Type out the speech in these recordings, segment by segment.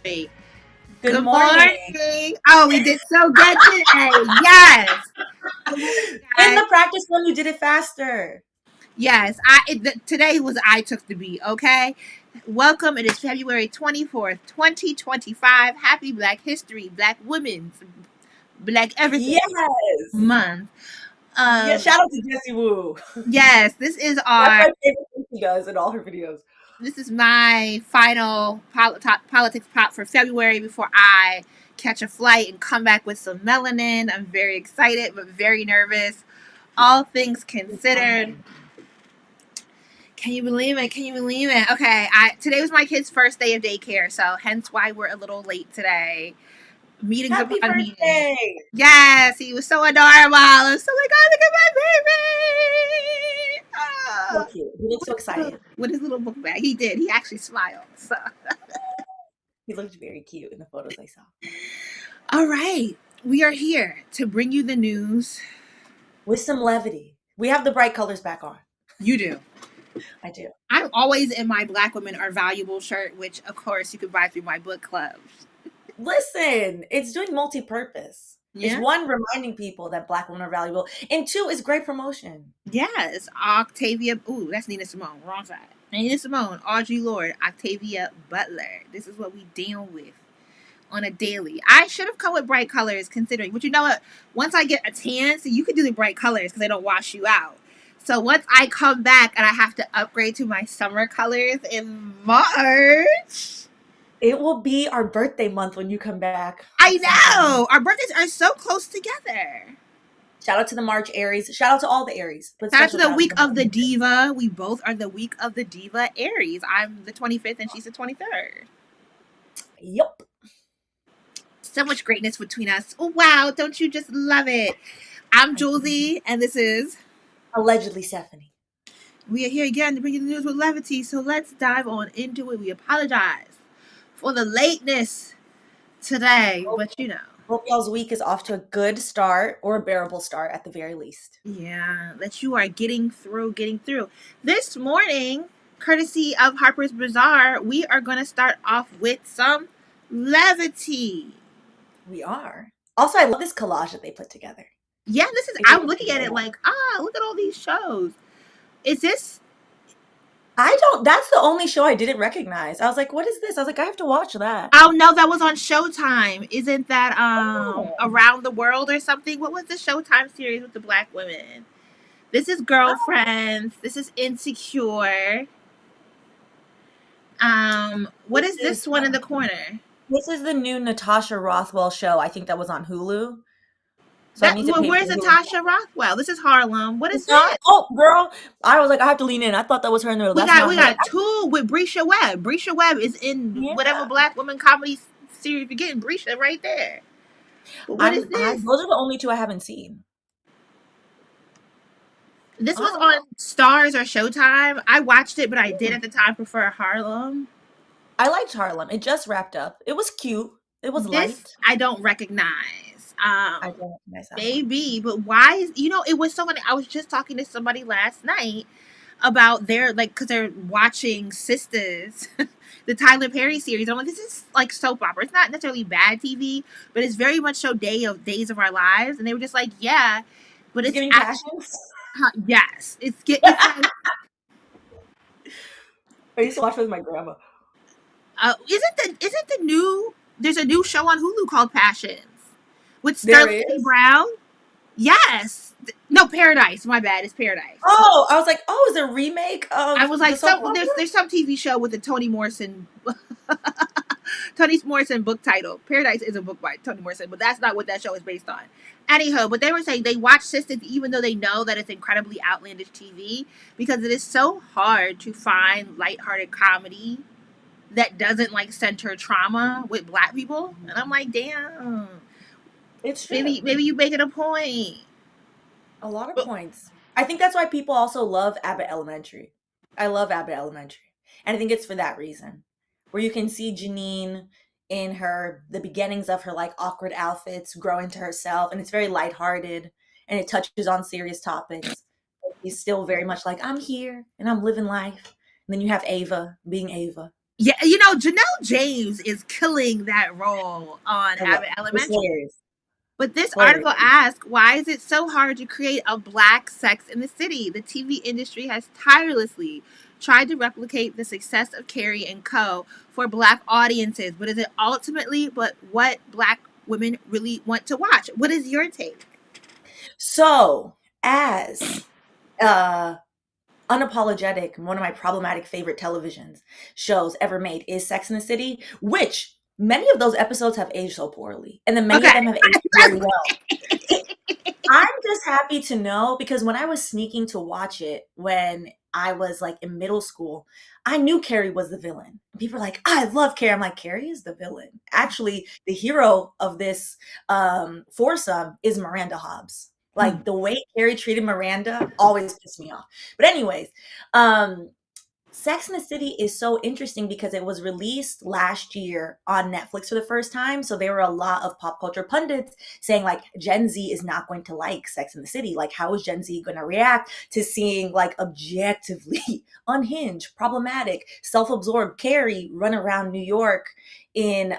Hey, Good good morning. morning. Oh, we did so good today. Yes. Good morning, In guys. the practice one, you did it faster. Yes, today was I took the beat. Okay. Welcome. It is February 24th, 2025. Happy Black History, Black Women's, Black Everything Yes. Month. Yeah, Um. shout out to Jessie Woo. Yes, this is That's our. my favorite thing she does in all her videos. This is my final politics pop for February before I catch a flight and come back with some melanin. I'm very excited, but very nervous. All things considered. Can you believe it? Can you believe it? Okay, today was my kid's first day of daycare, so hence why we're a little late today. Meetings Happy upon first meetings. day. Yes, he was so adorable. I'm so like, oh, look at my baby. So Oh. cute. He looks so excited. With his little book bag. He did. He actually smiled. So. He looked very cute in the photos I saw. All right. We are here to bring you the news. With some levity. We have the bright colors back on. You do. I do. I'm always in my Black Women Are Valuable shirt, which, of course, you can buy through my book clubs. Listen, it's doing multi-purpose. It's Yeah? one, reminding people that Black women are valuable, and two, is great promotion. Yes. Octavia. Ooh, that's Nina Simone. Wrong side. Nina Simone, Audre Lorde, Octavia Butler. This is what we deal with on a daily. I should have come with bright colors considering, but you know what? Once I get a tan, so you can do the bright colors because they don't wash you out. So once I come back and I have to upgrade to my summer colors in March. It will be our birthday month when you come back. I Exciting. know. Our birthdays are so close together. Shout out to the March Aries. Shout out to all the Aries, but Shout out to special the shout out to week the of the March. diva. We both are the week of the diva Aries. I'm the 25th and she's the 23rd. Yup. So much greatness between us. Oh, wow. Don't you just love it? I'm I do. Jouelzy, and this is. Allegedly Stephanie. We are here again to bring you the news with levity, so let's dive on into it. We apologize for the lateness today, Hope, but you know. hope y'all's week is off to a good start or a bearable start at the very least. Yeah, that you are getting through. This morning, courtesy of Harper's Bazaar, we are going to start off with some levity. We are. Also, I love this collage that they put together. Yeah, I'm looking at it like, look at all these shows. Is this That's the only show I didn't recognize. I was like, what is this? I was like, I have to watch that. Oh no, that was on Showtime. Isn't that Oh. Around the World or something? What was the Showtime series with the black women? This is Girlfriends. This is Insecure. What is this one in the corner? This is the new Natasha Rothwell show. I think that was on Hulu. So I need to pay for Where's Hulu. Natasha Rothwell? This is Harlem. What is It's not. this? Oh, girl. I was like, I have to lean in. I thought that was her in the middle. We That's got not we her. got two with Brisha Webb. Brisha Webb is in Yeah. whatever black woman comedy series you're getting. Brisha right there. But what is this? Those are the only two I haven't seen. This was Oh, on Stars or Showtime. I watched it, but I did at the time prefer Harlem. I liked Harlem. It just wrapped up. It was cute. It was This light. I don't recognize. I don't recognize that one. Maybe, but why is it was so funny. I was just talking to somebody last night about their because they're watching Sisters, the Tyler Perry series. I'm like, this is like soap opera. It's not necessarily bad TV, but it's very much so Days of Our Lives. And they were just like, yeah, but It's it's giving actually passions. yes, it's like, I used to watch with my grandma. isn't the new there's a new show on Hulu called Passions with There Sterling K. is. Brown? Yes. No, Paradise. My bad. It's Paradise. Oh, I was like, oh, is it a remake I of was the like, soap opera? there's some TV show with a Toni Morrison book title. Paradise is a book by Toni Morrison, but that's not what that show is based on. Anyhow, but they were saying they watch Sisters even though they know that it's incredibly outlandish TV because it is so hard to find lighthearted comedy that doesn't like center trauma with black people. And I'm like, damn. It's true. Maybe you make it a point. A lot of But points. I think that's why people also love Abbott Elementary. I love Abbott Elementary. And I think it's for that reason. Where you can see Janine in the beginnings of her like awkward outfits grow into herself. And it's very lighthearted and it touches on serious topics. But he's still very much like, I'm here and I'm living life. And then you have Ava being Ava. Yeah, Janelle James is killing that role on I love Abbott it. It's Elementary. hilarious. But this article Hilarious. asks, why is it so hard to create a black Sex in the City? The TV industry has tirelessly tried to replicate the success of Carrie and Co. for black audiences, but is it ultimately what black women really want to watch? What is your take? So, as uh unapologetic, one of my problematic favorite televisions shows ever made is Sex in the City, which many of those episodes have aged so poorly, and then many of Okay. them have aged very well. I'm just happy to know because when I was sneaking to watch it when I was like in middle school, I knew Carrie was the villain. People are like, I love Carrie. I'm like, Carrie is the villain. Actually, the hero of this foursome is Miranda Hobbs. Like the way Carrie treated Miranda always pissed me off. But anyways, um, Sex and the City is so interesting because it was released last year on Netflix for the first time. So there were a lot of pop culture pundits saying like Gen Z is not going to like Sex and the City. Like, how is Gen Z going to react to seeing like objectively unhinged, problematic, self-absorbed Carrie run around New York in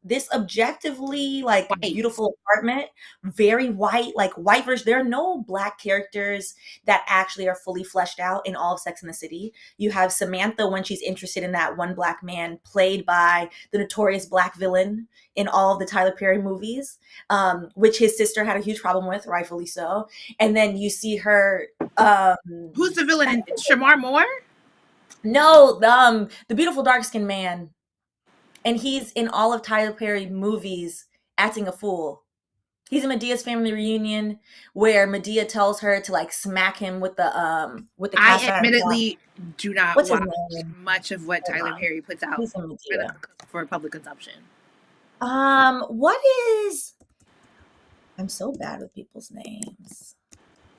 this objectively like White. beautiful apartment, very white, like white version. There are no black characters that actually are fully fleshed out in all of Sex and the City. You have Samantha when she's interested in that one black man, played by the notorious black villain in all of the Tyler Perry movies, which his sister had a huge problem with, rightfully so. And then you see her. Who's the villain in Shamar Moore? No, the beautiful dark skinned man, and he's in all of Tyler Perry movies acting a fool. He's in Medea's family reunion where Medea tells her to like smack him with the cast I iron pot. admittedly do not What's his watch name? much of what Hold Tyler on. Perry puts out He's in for, Medea. for public consumption. What is I'm so bad with people's names.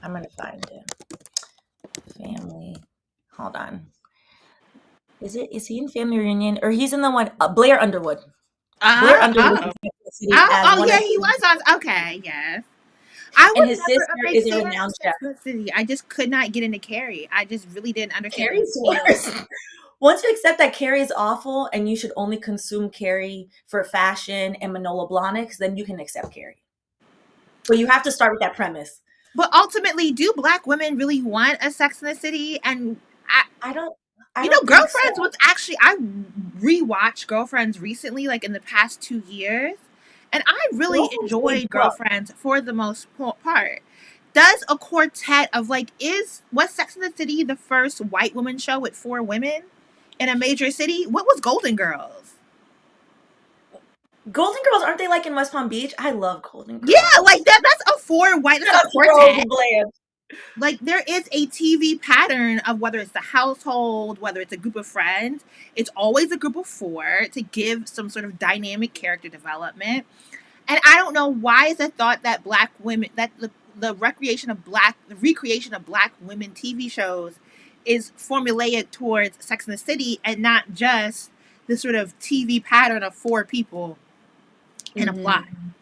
I'm gonna find it. Family. Hold on. Is he in Family Reunion or he's in the one Blair Underwood? Blair Oh, Underwood oh, is in the city as one yeah, of he was on. Okay, yes. I and was his never sister a big is a fan renowned of chef. Sex and the City. I just could not get into Carrie. I just really didn't understand the Carrie's appeal. worse. Once you accept that Carrie is awful and you should only consume Carrie for fashion and Manola Blahniks, then you can accept Carrie. But you have to start with that premise. But ultimately, do black women really want a Sex in the City? And I don't I don't think so. Girlfriends was actually, I rewatched Girlfriends recently, like in the past 2 years, and I really Girlfriend's aged enjoyed well. Girlfriends for the most part. Does a quartet of like, was Sex in the City the first white woman show with 4 women in a major city? What was Golden Girls? Golden Girls, aren't they like in West Palm Beach? I love Golden Yeah, like Girls. that's a four white, Shout that's a out to Rose quartet. and Blanche. Like there is a TV pattern of whether it's the household, whether it's a group of friends, it's always a group of 4 to give some sort of dynamic character development. And I don't know why is it thought that black women, that the recreation of black women TV shows is formulaic towards Sex and the City and not just the sort of TV pattern of 4 people in a plot. Mhm.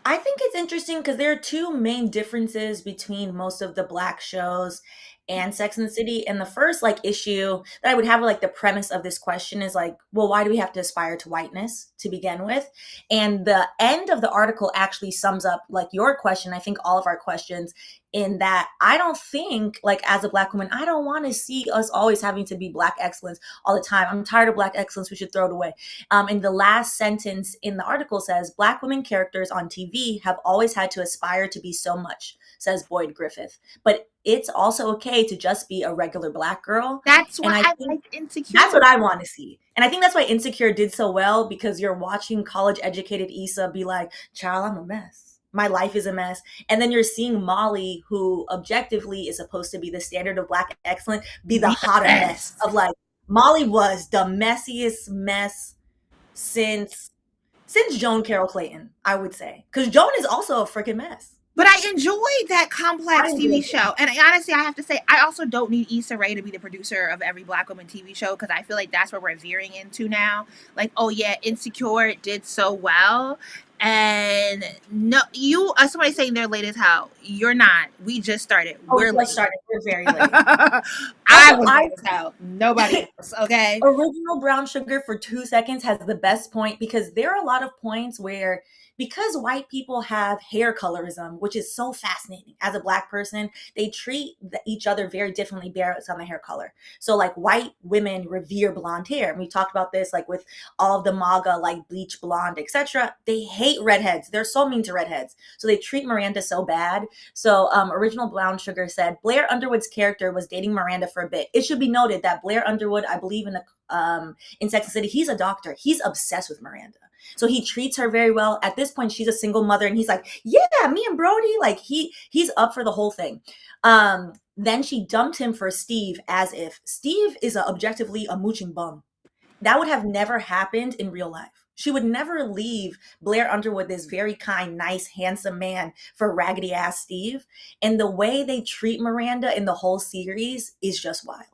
I think it's interesting because there are two main differences between most of the black shows and Sex and the City. And the first like issue that I would have like the premise of this question is like, well, why do we have to aspire to whiteness to begin with? And the end of the article actually sums up like your question, I think all of our questions, in that I don't think like as a black woman, I don't want to see us always having to be black excellence all the time. I'm tired of black excellence. We should throw it away. And the last sentence in the article says, Black women characters on TV have always had to aspire to be so much, says Boyd Griffith. But it's also okay to just be a regular Black girl. That's And why I I think like that's Insecure. what I want to see. And I think that's why Insecure did so well, because you're watching college educated Issa be like, child, I'm a mess. My life is a mess. And then you're seeing Molly, who objectively is supposed to be the standard of Black excellence, be the Be the hotter mess best. of like, Molly was the messiest mess since Joan Carroll Clayton, I would say, because Joan is also a freaking mess. But I enjoyed that I complex TV enjoyed it. show. And honestly, I have to say, I also don't need Issa Rae to be the producer of every black woman TV show because I feel like that's where we're veering into now. Like, oh yeah, Insecure did so well. And no, you are somebody saying they're late as hell. You're not. We just started. Oh, We're just late. started. We're very late. I Also, was late as hell. Nobody else. Okay. Original Brown Sugar for 2 seconds has the best point because there are a lot of points where, because white people have hair colorism, which is so fascinating. As a black person, they treat each other very differently based on the hair color. So, like, white women revere blonde hair, and we talked about this, like with all of the MAGA, like bleach blonde, etc. They hate redheads. They're so mean to redheads, so they treat Miranda so bad. So, Original Brown Sugar said Blair Underwood's character was dating Miranda for a bit. It should be noted that Blair Underwood, I believe in Sex and the City, he's a doctor. He's obsessed with Miranda. So he treats her very well. At this point, she's a single mother, and he's like, yeah, me and Brody, like he's up for the whole thing. Then she dumped him for Steve, as if Steve is objectively a mooching bum. That would have never happened in real life. She would never leave Blair Underwood, this very kind, nice, handsome man, for raggedy ass Steve. And the way they treat Miranda in the whole series is just wild.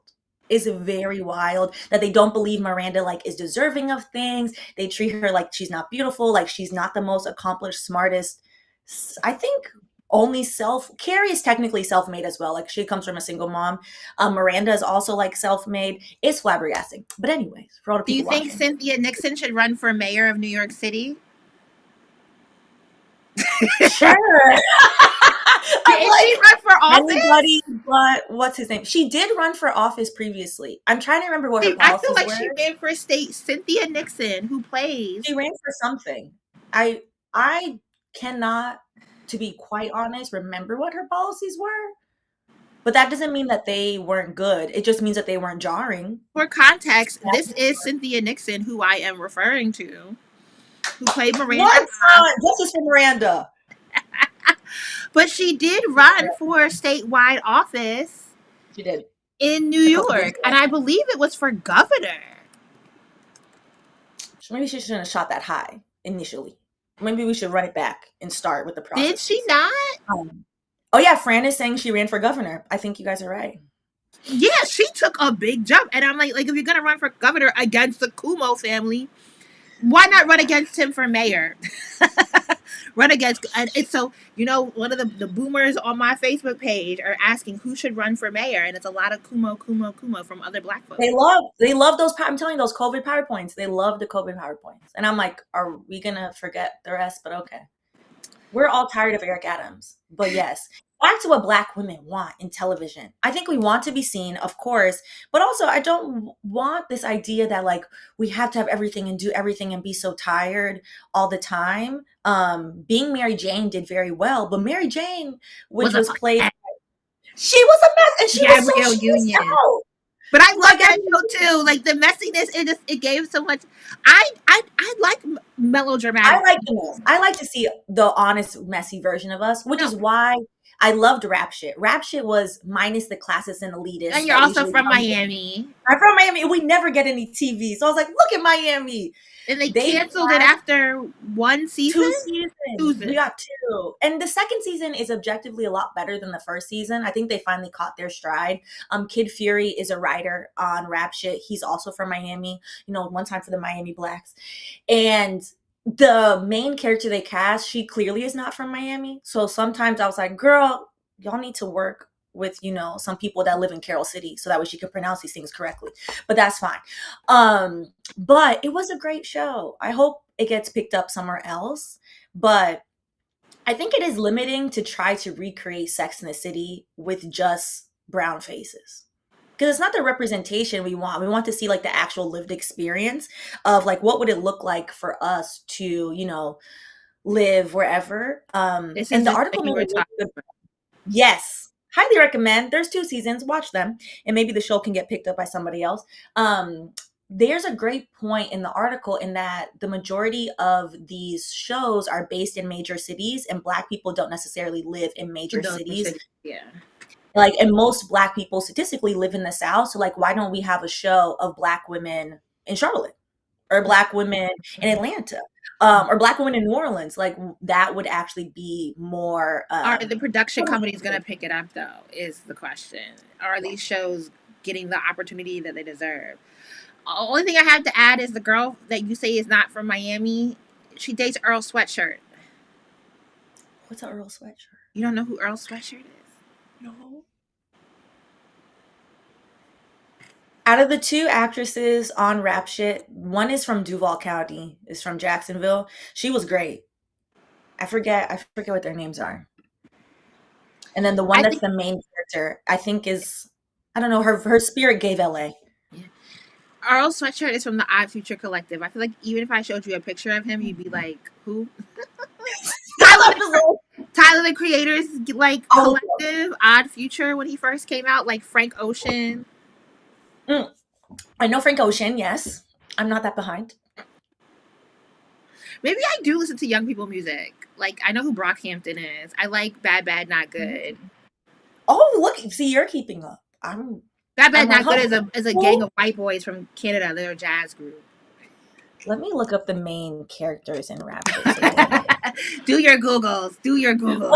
Is very wild that they don't believe Miranda like is deserving of things. They treat her like she's not beautiful, like she's not the most accomplished, smartest. I think only Carrie is technically self-made as well. Like she comes from a single mom. Miranda is also like self-made. It's flabbergasting. But anyways, for all the Do you people think watching, Cynthia Nixon should run for mayor of New York City? sure. Did she run for Anybody office? but what's his name? She did run for office previously. I'm trying to remember what her I feel policies like were. she ran for state. Cynthia Nixon, who plays. She ran for something. I cannot, to be quite honest, remember what her policies were. But that doesn't mean that they weren't good. It just means that they weren't jarring. For context, this is Cynthia Nixon, who I am referring to, who played Miranda. What? Justice for Miranda. But she did run for statewide office She did. in New A couple years York, ago. and I believe it was for governor. Maybe she shouldn't have shot that high initially. Maybe we should run it back and start with the process. Did she not? Oh yeah, Fran is saying she ran for governor. I think you guys are right. Yeah, she took a big jump, and I'm like if you're gonna run for governor against the Cuomo family, why not run against him for mayor? Run against, and it's so one of the boomers on my Facebook page are asking who should run for mayor, and it's a lot of Cuomo from other black folks. They love those. I'm telling you, those COVID PowerPoints. They love the COVID PowerPoints, and I'm like, are we gonna forget the rest? But okay, we're all tired of Eric Adams. But yes, back to what Black women want in television. I think we want to be seen, of course, but also I don't want this idea that like we have to have everything and do everything and be so tired all the time. Being Mary Jane did very well, but Mary Jane, which was played, she was a mess, and she was so stressed out. But I love that show too. Like the messiness, it gave so much. I like melodramatic. I like the most. I like to see the honest, messy version of us, which is why I loved Rap Shit. Rap Shit was minus the classist and elitist. And you're also from Miami. I'm from Miami. We never get any TV. So I was like, look at Miami. And they canceled it after one season? 2 seasons. We got 2. And the second season is objectively a lot better than the first season. I think they finally caught their stride. Kid Fury is a writer on Rap Shit. He's also from Miami, one time for the Miami Blacks. And the main character they cast, she clearly is not from Miami. So sometimes I was like, girl, y'all need to work with some people that live in Carroll City so that way she can pronounce these things correctly, but that's fine. But it was a great show. I hope it gets picked up somewhere else, but I think it is limiting to try to recreate Sex in the City with just brown faces, because it's not the representation we want to see like the actual lived experience of like what would it look like for us to live wherever. And the article made a really good. Yes, highly recommend. There's 2 seasons. Watch them, and maybe the show can get picked up by somebody else. There's a great point in the article in that the majority of these shows are based in major cities, and Black people don't necessarily live in major cities. Yeah. Like, and most Black people statistically live in the South. So like, why don't we have a show of Black women in Charlotte, or Black women in Atlanta? Or Black women in New Orleans? Like, that would actually be more. Are the production companies going to pick it up, though, is the question. Are these shows getting the opportunity that they deserve? The only thing I have to add is the girl that you say is not from Miami. She dates Earl Sweatshirt. What's an Earl Sweatshirt? You don't know who Earl Sweatshirt is? No. Out of the two actresses on Rap Shit, one is from Duval County, is from Jacksonville. She was great. I forget what their names are. And then the one I that's think the main character, I think is, I don't know, her spirit gave LA. Earl Sweatshirt is from the Odd Future Collective. I feel like even if I showed you a picture of him, you'd be like, who? Tyler the Creator's like collective, Odd Future, when he first came out, like Frank Ocean. I know Frank Ocean, yes. I'm not that behind. Maybe I do listen to young people music. Like, I know who Brockhampton is. I like Bad Bad Not Good. Oh, look, see, you're keeping up. Bad Bad I'm Not like, Good is a gang of white boys from Canada. They're a jazz group. Let me look up the main characters in Rap Shit. Do your Googles. Do your Googles.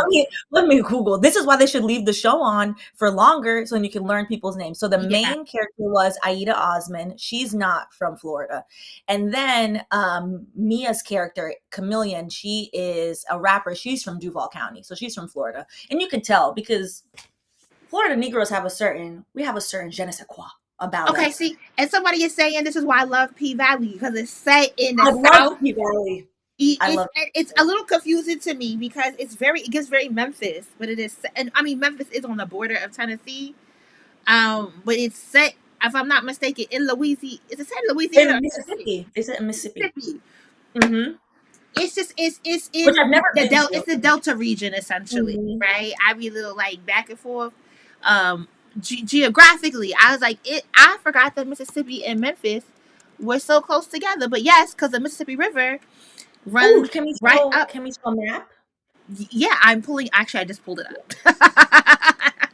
Let me Google. This is why they should leave the show on for longer so you can learn people's names. So the main character was Aida Osman. She's not from Florida. And then Mia's character, Chameleon, she is a rapper. She's from Duval County. So she's from Florida. And you can tell because Florida Negroes have a certain je ne sais quoi about Okay, us. see, and somebody is saying this is why I love P Valley because it's set in the I South. love P Valley. It's a little confusing to me because it gets very Memphis, but it is, and I mean Memphis is on the border of Tennessee, but it's set, if I'm not mistaken, in Louisiana. Is it set in Louisiana? In Mississippi. Is it in Mississippi? Mm-hmm. It's just it's in Which I've never been to. It's the Delta region essentially, right? I be a little like back and forth. Geographically, I was like I forgot that Mississippi and Memphis were so close together, but yes, because the Mississippi River runs right up. Can we show a map? Yeah, I'm pulling. Actually, I just pulled it up.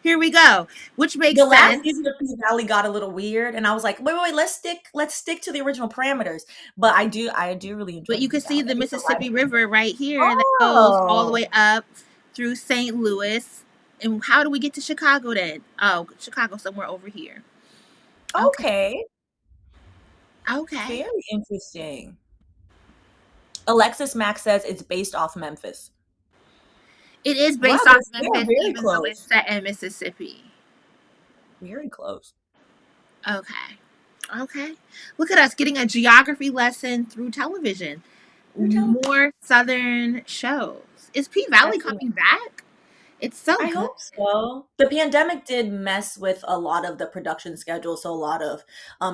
Here we go. Which makes sense. Last season of P Valley got a little weird, and I was like, wait, let's stick to the original parameters. But I do really enjoy. But you can see the Mississippi River right here that goes all the way up through St. Louis. And how do we get to Chicago then? Oh, Chicago somewhere over here. Okay. Very interesting. Alexis Max says it's based off Memphis. It is based off Memphis, even though it's set in Mississippi. Very close. Okay. Look at us getting a geography lesson through television. More Southern shows. Is P Valley coming back? It's so good. I hope so. The pandemic did mess with a lot of the production schedule, so a lot of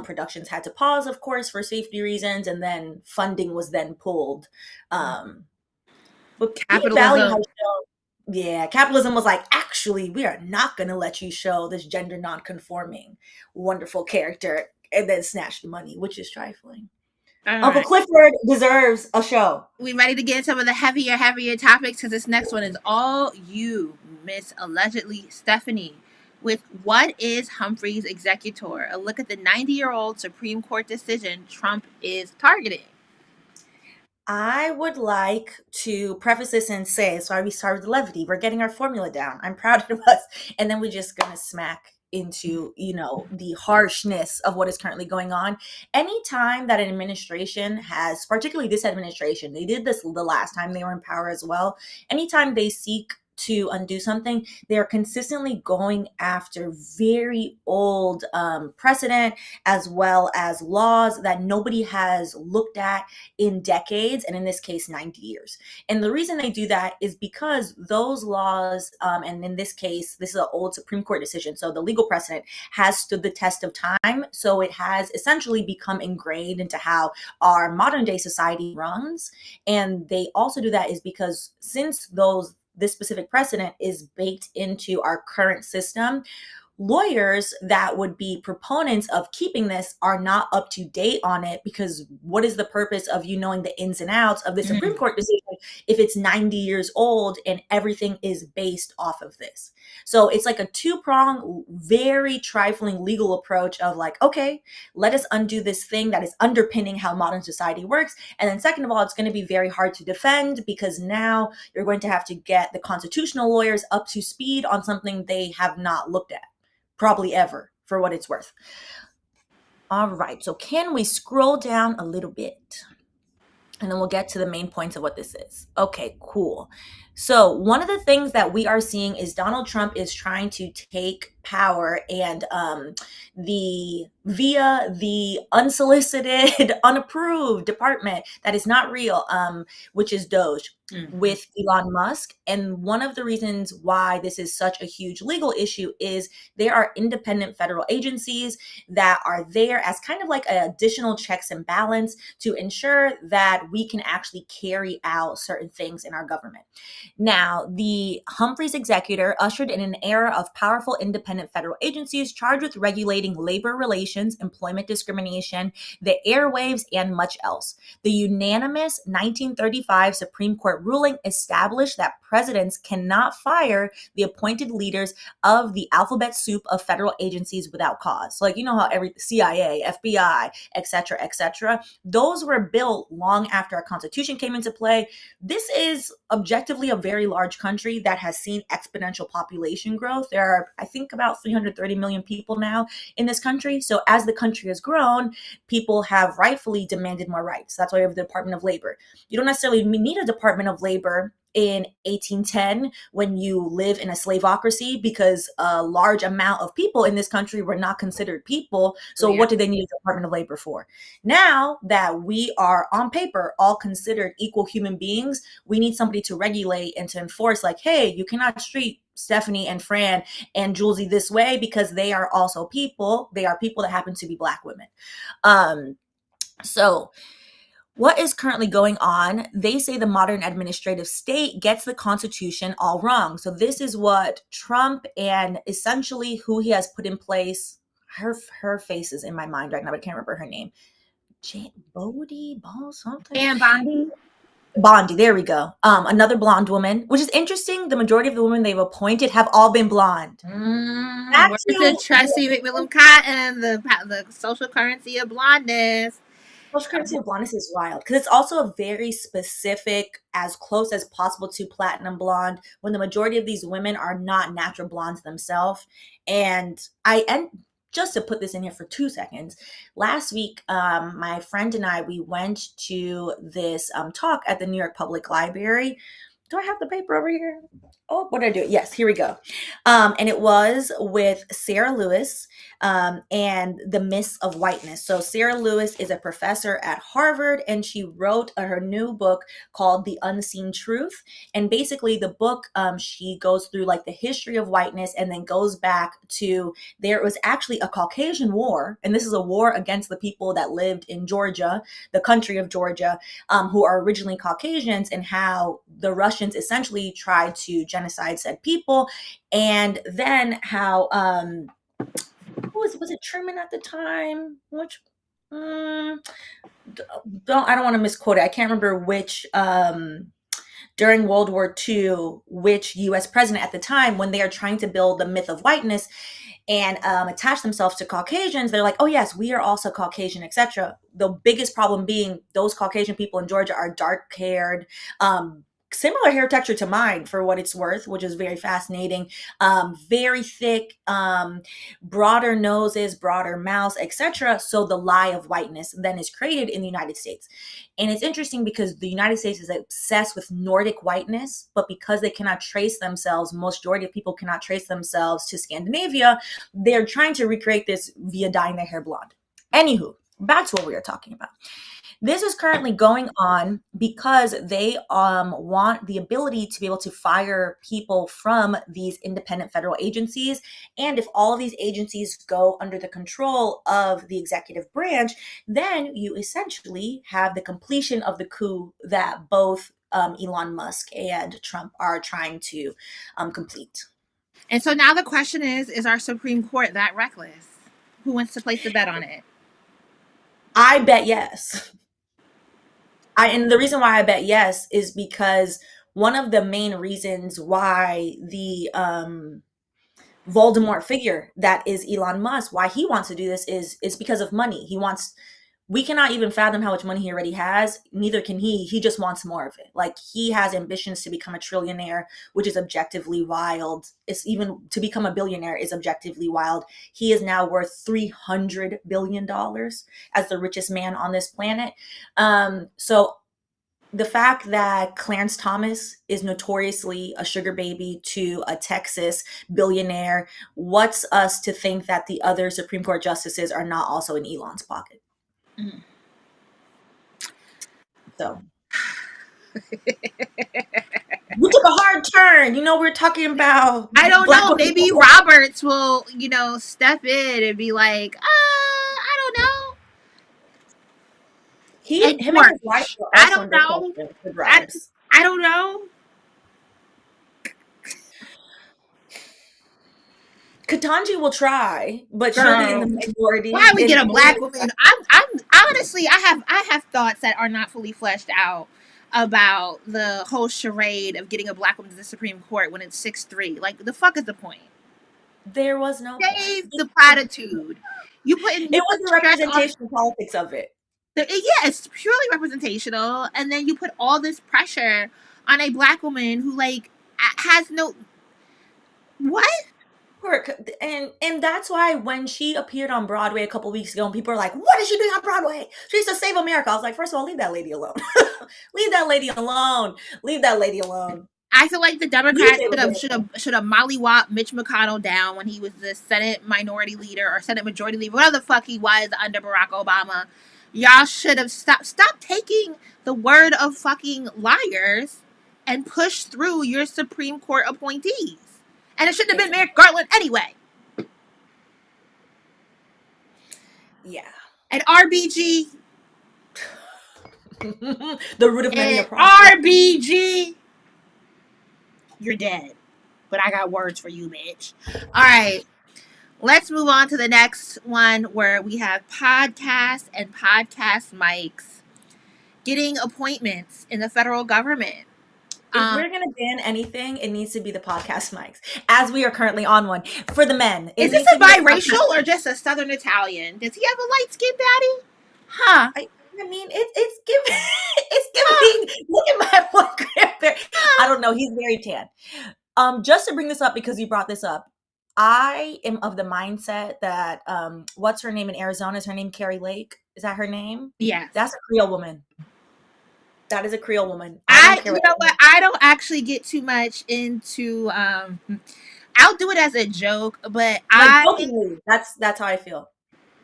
productions had to pause, of course, for safety reasons, and then funding was then pulled. But P Valley has shown, capitalism was like, actually, we are not going to let you show this gender non-conforming wonderful character and then snatch the money, which is trifling. Uncle Clifford deserves a show. We ready to get into some of the heavier topics because this next one is all you, Miss Allegedly Stephanie, with what is Humphrey's Executor? A look at the 90-year-old Supreme Court decision Trump is targeting. I would like to preface this and say, so we started with levity. We're getting our formula down. I'm proud of us. And then we're just going to smack into, the harshness of what is currently going on. Anytime that an administration has, particularly this administration, they did this the last time they were in power as well. Anytime they seek to undo something, they're consistently going after very old precedent as well as laws that nobody has looked at in decades, and in this case 90 years. And the reason they do that is because those laws, and in this case this is an old Supreme Court decision, so the legal precedent has stood the test of time, so it has essentially become ingrained into how our modern day society runs. And they also do that is because since this specific precedent is baked into our current system, lawyers that would be proponents of keeping this are not up to date on it, because what is the purpose of you knowing the ins and outs of the Supreme Court decision if it's 90 years old and everything is based off of this? So it's like a two-pronged, very trifling legal approach of like, okay, let us undo this thing that is underpinning how modern society works. And then second of all, it's going to be very hard to defend because now you're going to have to get the constitutional lawyers up to speed on something they have not looked at probably ever, for what it's worth. All right, so can we scroll down a little bit? and then we'll get to the main points of what this is. Okay, cool. So, one of the things that we are seeing is Donald Trump is trying to take power and the via the unsolicited, unapproved department that is not real, which is Doge. With Elon Musk. And one of the reasons why this is such a huge legal issue is there are independent federal agencies that are there as kind of like an additional checks and balance to ensure that we can actually carry out certain things in our government. Now, the Humphrey's Executor ushered in an era of powerful independent federal agencies charged with regulating labor relations, employment discrimination, the airwaves, and much else. The unanimous 1935 Supreme Court ruling established that presidents cannot fire the appointed leaders of the alphabet soup of federal agencies without cause. So, like, you know how every CIA, FBI, etc., those were built long after our Constitution came into play. This is objectively a very large country that has seen exponential population growth. There are, I think, about 330 million people now in this country. So as the country has grown, people have rightfully demanded more rights. That's why we have the Department of Labor. You don't necessarily need a Department of Labor in 1810 when you live in a slaveocracy, because a large amount of people in this country were not considered people. So what do they need a Department of Labor for? Now that we are on paper all considered equal human beings, we need somebody to regulate and to enforce, like, hey, you cannot treat Stephanie and Fran and Jouelzy this way because they are also people. They are people that happen to be Black women. So what is currently going on? They say the modern administrative state gets the Constitution all wrong. So this is what Trump and essentially who he has put in place. Her face is in my mind right now, but I can't remember her name. Bodie, Ball, something. And Bondi. Bondi, there we go. Another blonde woman, which is interesting. The majority of the women they've appointed have all been blonde. Where's the Trusty McMillan Cotton, the social currency of blondness? Social currency of blondness is wild because it's also a very specific, as close as possible to platinum blonde, when the majority of these women are not natural blondes themselves. And just to put this in here for 2 seconds, last week, my friend and I, we went to this talk at the New York Public Library. Do I have the paper over here? Oh, what did I do? Yes, here we go. And it was with Sarah Lewis and the Myths of Whiteness. So Sarah Lewis is a professor at Harvard, and she wrote her new book called The Unseen Truth. And basically the book, she goes through like the history of whiteness and then goes back to, there was actually a Caucasian war, and this is a war against the people that lived in Georgia, the country of Georgia, who are originally Caucasians, and how the Russians essentially tried to genocide said people. And then how was it Truman at the time? Which I don't want to misquote it. I can't remember which during World War II, which U.S. president at the time, when they are trying to build the myth of whiteness and attach themselves to Caucasians, they're like, oh yes, we are also Caucasian, etc. The biggest problem being those Caucasian people in Georgia are dark-haired, similar hair texture to mine for what it's worth, which is very fascinating. Very thick, broader noses, broader mouths, etc. So the lie of whiteness then is created in the United States. And it's interesting because the United States is obsessed with Nordic whiteness, but because they cannot trace themselves, majority of people cannot trace themselves to Scandinavia, they're trying to recreate this via dyeing their hair blonde. Anywho, back to what we were talking about. This is currently going on because they want the ability to be able to fire people from these independent federal agencies. And if all of these agencies go under the control of the executive branch, then you essentially have the completion of the coup that both Elon Musk and Trump are trying to complete. And so now the question is our Supreme Court that reckless? Who wants to place a bet on it? I bet yes. And the reason why I bet yes is because one of the main reasons why the Voldemort figure that is Elon Musk, why he wants to do this is because of money. We cannot even fathom how much money he already has. Neither can he. He just wants more of it. Like, he has ambitions to become a trillionaire, which is objectively wild. It's even to become a billionaire is objectively wild. He is now worth $300 billion as the richest man on this planet. So the fact that Clarence Thomas is notoriously a sugar baby to a Texas billionaire, what's us to think that the other Supreme Court justices are not also in Elon's pocket? Mm. So we took a hard turn. We're talking about I don't black know. women. Maybe Roberts will, step in and be like, I don't know. And Him and his wife George, were I also don't under know. pressure for I, bribes. I don't know. Katanji will try, but she'll be in the Girl, minority. why we get a black woman? I'm honestly, I have thoughts that are not fully fleshed out about the whole charade of getting a black woman to the Supreme Court when it's 6'3". Like, the fuck is the point? There was no point. Save the platitude. You It was put the stress on representation politics of it. yeah, it's purely representational, and then you put all this pressure on a black woman who has no what? And that's why when she appeared on Broadway a couple weeks ago, and people are like, "What is she doing on Broadway? She needs to save America." I was like, first of all, leave that lady alone. Leave that lady alone. Leave that lady alone. I feel like the You Democrats save should have mollywop Mitch McConnell down when he was the Senate Minority Leader or Senate Majority Leader, whatever the fuck he was under Barack Obama. Y'all should have stop taking the word of fucking liars and push through your Supreme Court appointees. And it shouldn't have been America. Merrick Garland anyway. Yeah. And RBG The root of many a and problem. RBG, you're dead. But I got words for you, bitch. All right. Let's move on to the next one where we have podcasts and podcast mics getting appointments in the federal government. If we're gonna ban anything, it needs to be the podcast mics, as we are currently on one. For the men, it Is this needs a to be the biracial podcast. or just a Southern Italian? Does he have a light skinned daddy? Huh? I mean, it's giving. It's Huh? giving. Look at my one grandparent. I Huh? don't know. He's very tan. Just to bring this up because you brought this up, I am of the mindset that what's her name in Arizona? Is her name Carrie Lake? Is that her name? Yes. That's a Creole woman. That is a Creole woman. I don't care You what. know what? I don't actually get too much into. I'll do it as a joke, but Like I jokingly, that's how I feel.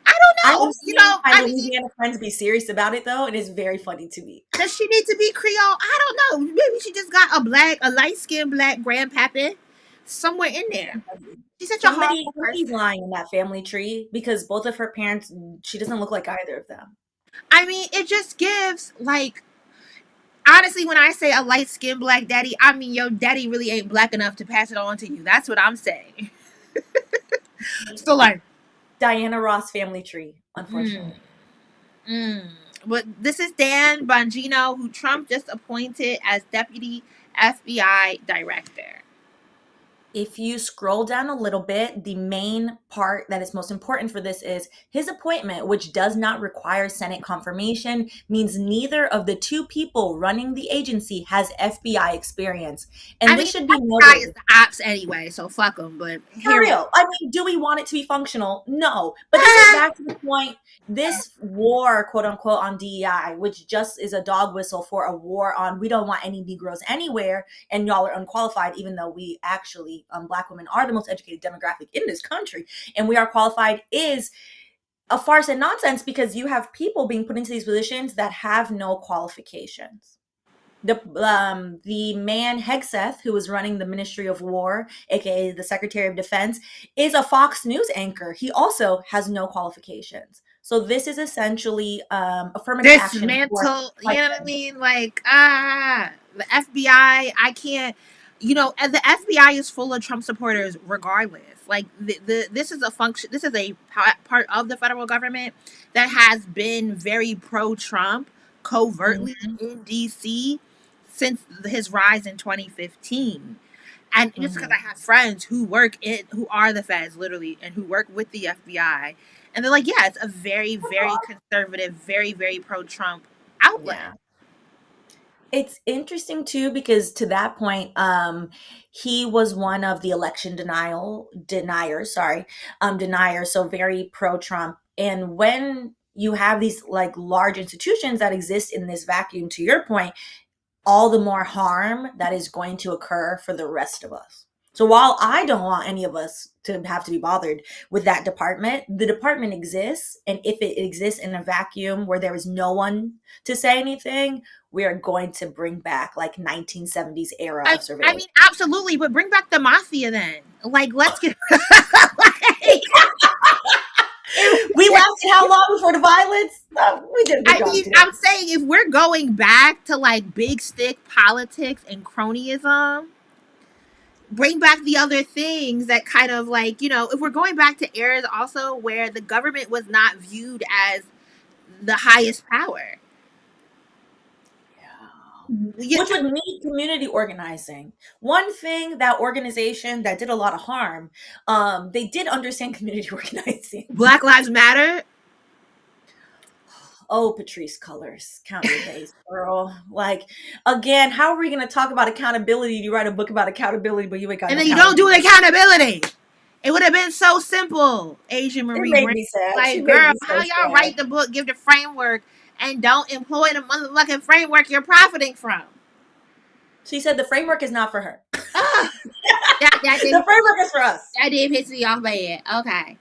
I don't have know. seen my I mean, Louisiana friends be serious about it though, and it's very funny to me. does she need to be Creole? I don't know. Maybe she just got a light skinned black grandpappy somewhere in there. She's such a horrible Somebody's person. lying in that family tree because both of her parents, she doesn't look like either of them. I mean, it just gives honestly, when I say a light skinned black daddy, I mean your daddy really ain't black enough to pass it on to you. That's what I'm saying. So Diana Ross family tree, mm, unfortunately. mm. But this is Dan Bongino, who Trump just appointed as deputy FBI director. If you scroll down a little bit, the main part that is most important for this is his appointment, which does not require Senate confirmation, means neither of the two people running the agency has FBI experience. I And this mean, should be FBI is noted. the ops anyway, so fuck them. But For here we real. I mean, do we want it to be functional? No. But this is back to the point. This war, quote unquote, on DEI, which just is a dog whistle for a war on we don't want any Negroes anywhere, and y'all are unqualified, even though we actually, Black women are the most educated demographic in this country, and we are qualified, is a farce and nonsense because you have people being put into these positions that have no qualifications. The man Hegseth, who was running the Ministry of War, aka the Secretary of Defense, is a Fox News anchor. He also has no qualifications. So this is essentially affirmative action for dismantle. You like know what I mean? The FBI. I can't. And the FBI is full of Trump supporters, regardless. Like this is a function. This is a part of the federal government that has been very pro-Trump covertly Mhm, in DC since his rise in 2015. And just because mhm. I have friends who are the feds literally, and who work with the FBI, and they're like, yeah, it's a very, very conservative, very, very pro-Trump outlet. Yeah. It's interesting too because to that point, he was one of the election deniers, so very pro-Trump. And when you have these like large institutions that exist in this vacuum, to your point, all the more harm that is going to occur for the rest of us. So while I don't want any of us to have to be bothered with that department, the department exists. And if it exists in a vacuum where there is no one to say anything, we are going to bring back like 1970s era of I surveillance. mean, absolutely, but bring back the mafia then. Like, let's get. Like, We lasted how long before the violence? We did a good I job mean, today. I'm saying if we're going back to like big stick politics and cronyism, bring back the other things that kind of like, if we're going back to eras also where the government was not viewed as the highest power. Yeah, Which would need community organizing. One thing, that organization that did a lot of harm, they did understand community organizing. Black Lives Matter. Oh, Patrice Colors, count your days, girl. Like, again, how are we going to talk about accountability? You write a book about accountability, but you ain't got And no then you don't do accountability. accountability. It would have been so simple. Asian It Marie made Brand. me sad. She Like, made girl, me so how y'all sad. write the book, give the framework, and don't employ the motherfucking framework you're profiting from? She said the framework is not for her. Ah, that The did framework is for us. that did piss me off bad. Okay.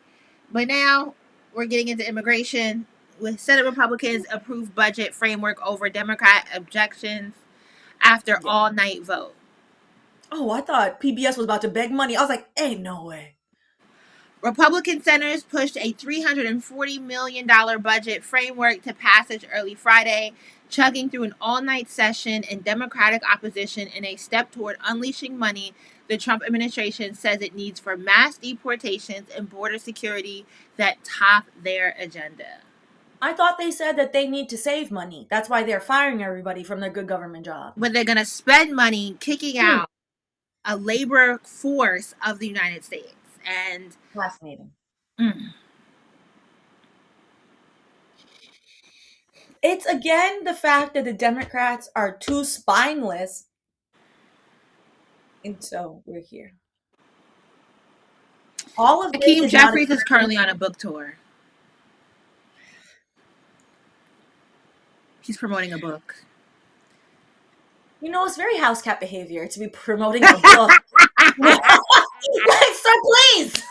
But now we're getting into immigration with Senate Republicans approve budget framework over Democrat objections after Yeah. all night vote. Oh, I thought PBS was about to beg money. I was like, ain't no way. Republican senators pushed a $340 million budget framework to passage early Friday, chugging through an all night session in Democratic opposition in a step toward unleashing money the Trump administration says it needs for mass deportations and border security that top their agenda. I thought they said that they need to save money. That's why they're firing everybody from their good government jobs. But they're going to spend money kicking out a labor force of the United States. And Fascinating. mm, It's again the fact that the Democrats are too spineless. And so we're here. All of this Hakeem is not Jeffries is occurring. currently on a book tour. He's promoting a book. You know, it's very house cat behavior to be promoting a book. Like, sir, please.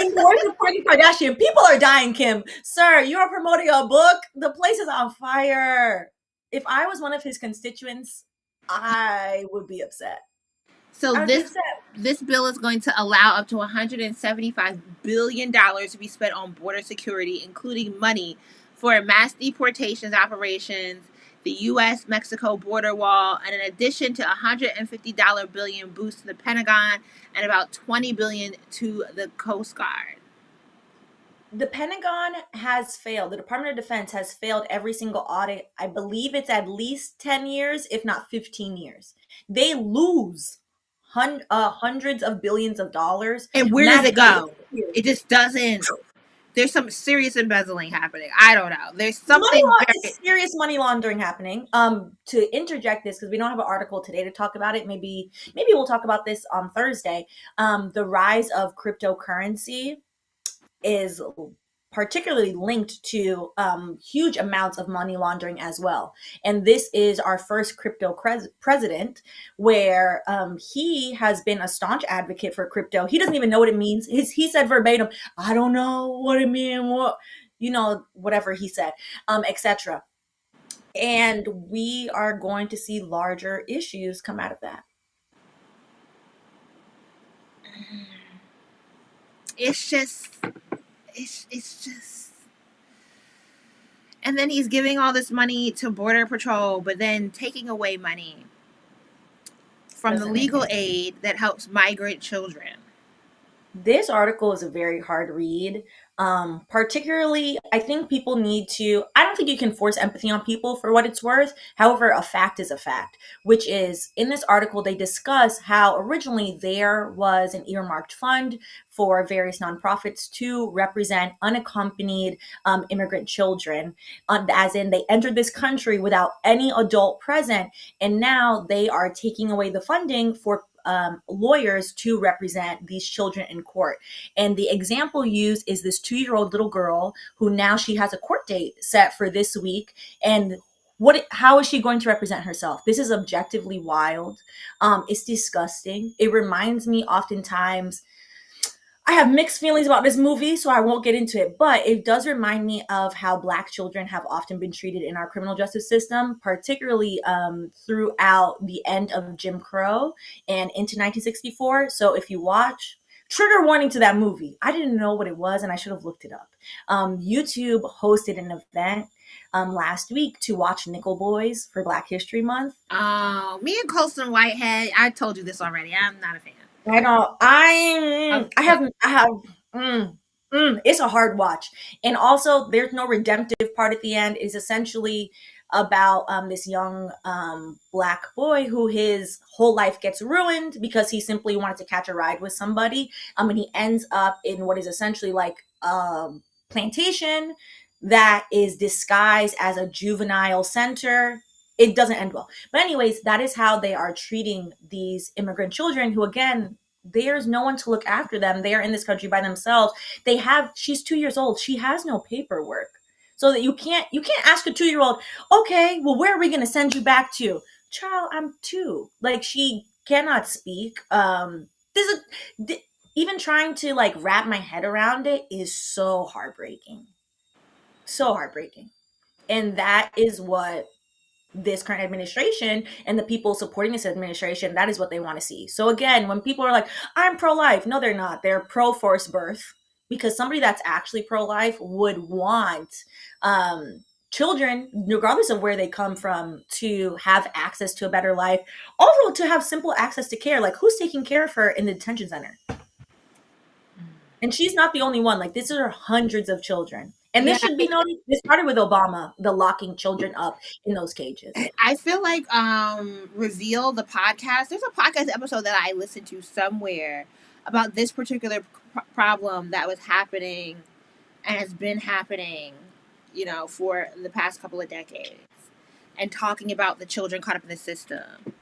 In the words of Kourtney Kardashian, people are dying, Kim. Sir, you are promoting a book? The place is on fire. If I was one of his constituents, I would be upset. So I would be upset. this bill is going to allow up to $175 billion to be spent on border security, including money for mass deportations operations, the U.S.-Mexico border wall, and in addition to $150 billion boost to the Pentagon and about $20 billion to the Coast Guard. The Pentagon has failed. The Department of Defense has failed every single audit. I believe it's at least 10 years, if not 15 years. They lose hundreds of billions of dollars. And where does it go? It just doesn't. There's some serious embezzling happening. I don't know. There's something serious money laundering happening. To interject this, because we don't have an article today to talk about it. Maybe we'll talk about this on Thursday. The rise of cryptocurrency is particularly linked to huge amounts of money laundering as well. And this is our first crypto president, where he has been a staunch advocate for crypto. He doesn't even know what it means. He said verbatim, I don't know what it means, whatever he said, etc. And we are going to see larger issues come out of that. It's just. And then he's giving all this money to Border Patrol, but then taking away money from the legal aid that helps migrant children. This article is a very hard read. Particularly, I think people need to, I don't think you can force empathy on people for what it's worth. However, a fact is a fact, which is in this article, they discuss how originally there was an earmarked fund for various nonprofits to represent unaccompanied immigrant children, as in they entered this country without any adult present. And now they are taking away the funding for lawyers to represent these children in court. And the example used is this 2-year-old little girl who now she has a court date set for this week. And how is she going to represent herself? This is objectively wild. It's disgusting. It reminds me oftentimes, I have mixed feelings about this movie, so I won't get into it, but it does remind me of how Black children have often been treated in our criminal justice system, particularly throughout the end of Jim Crow and into 1964. So if you watch, trigger warning to that movie. I didn't know what it was, and I should have looked it up. YouTube hosted an event last week to watch Nickel Boys for Black History Month. Oh, me and Colson Whitehead, I told you this already. I'm not a fan. I know. It's a hard watch. And also, there's no redemptive part at the end. It's essentially about this young Black boy who his whole life gets ruined because he simply wanted to catch a ride with somebody. And he ends up in what is essentially like a plantation that is disguised as a juvenile center. It doesn't end well. But anyways, that is how they are treating these immigrant children who, again, there's no one to look after them. They are in this country by themselves. She's 2 years old. She has no paperwork. So that you can't ask a 2-year-old, okay, well, where are we going to send you back to? Child, I'm 2. Like, she cannot speak. Even trying to like wrap my head around it is so heartbreaking. So heartbreaking. And that is what this current administration and the people supporting this administration, that is what they want to see. So again, when people are like, I'm pro-life, no, they're not. They're pro-forced birth, because somebody that's actually pro-life would want children, regardless of where they come from, to have access to a better life. Also to have simple access to care. Like, who's taking care of her in the detention center? And she's not the only one. Like, these are hundreds of children. And this should be noted, this started with Obama, the locking children up in those cages. I feel like Reveal, the podcast, there's a podcast episode that I listened to somewhere about this particular problem that was happening and has been happening, for the past couple of decades, and talking about the children caught up in the system.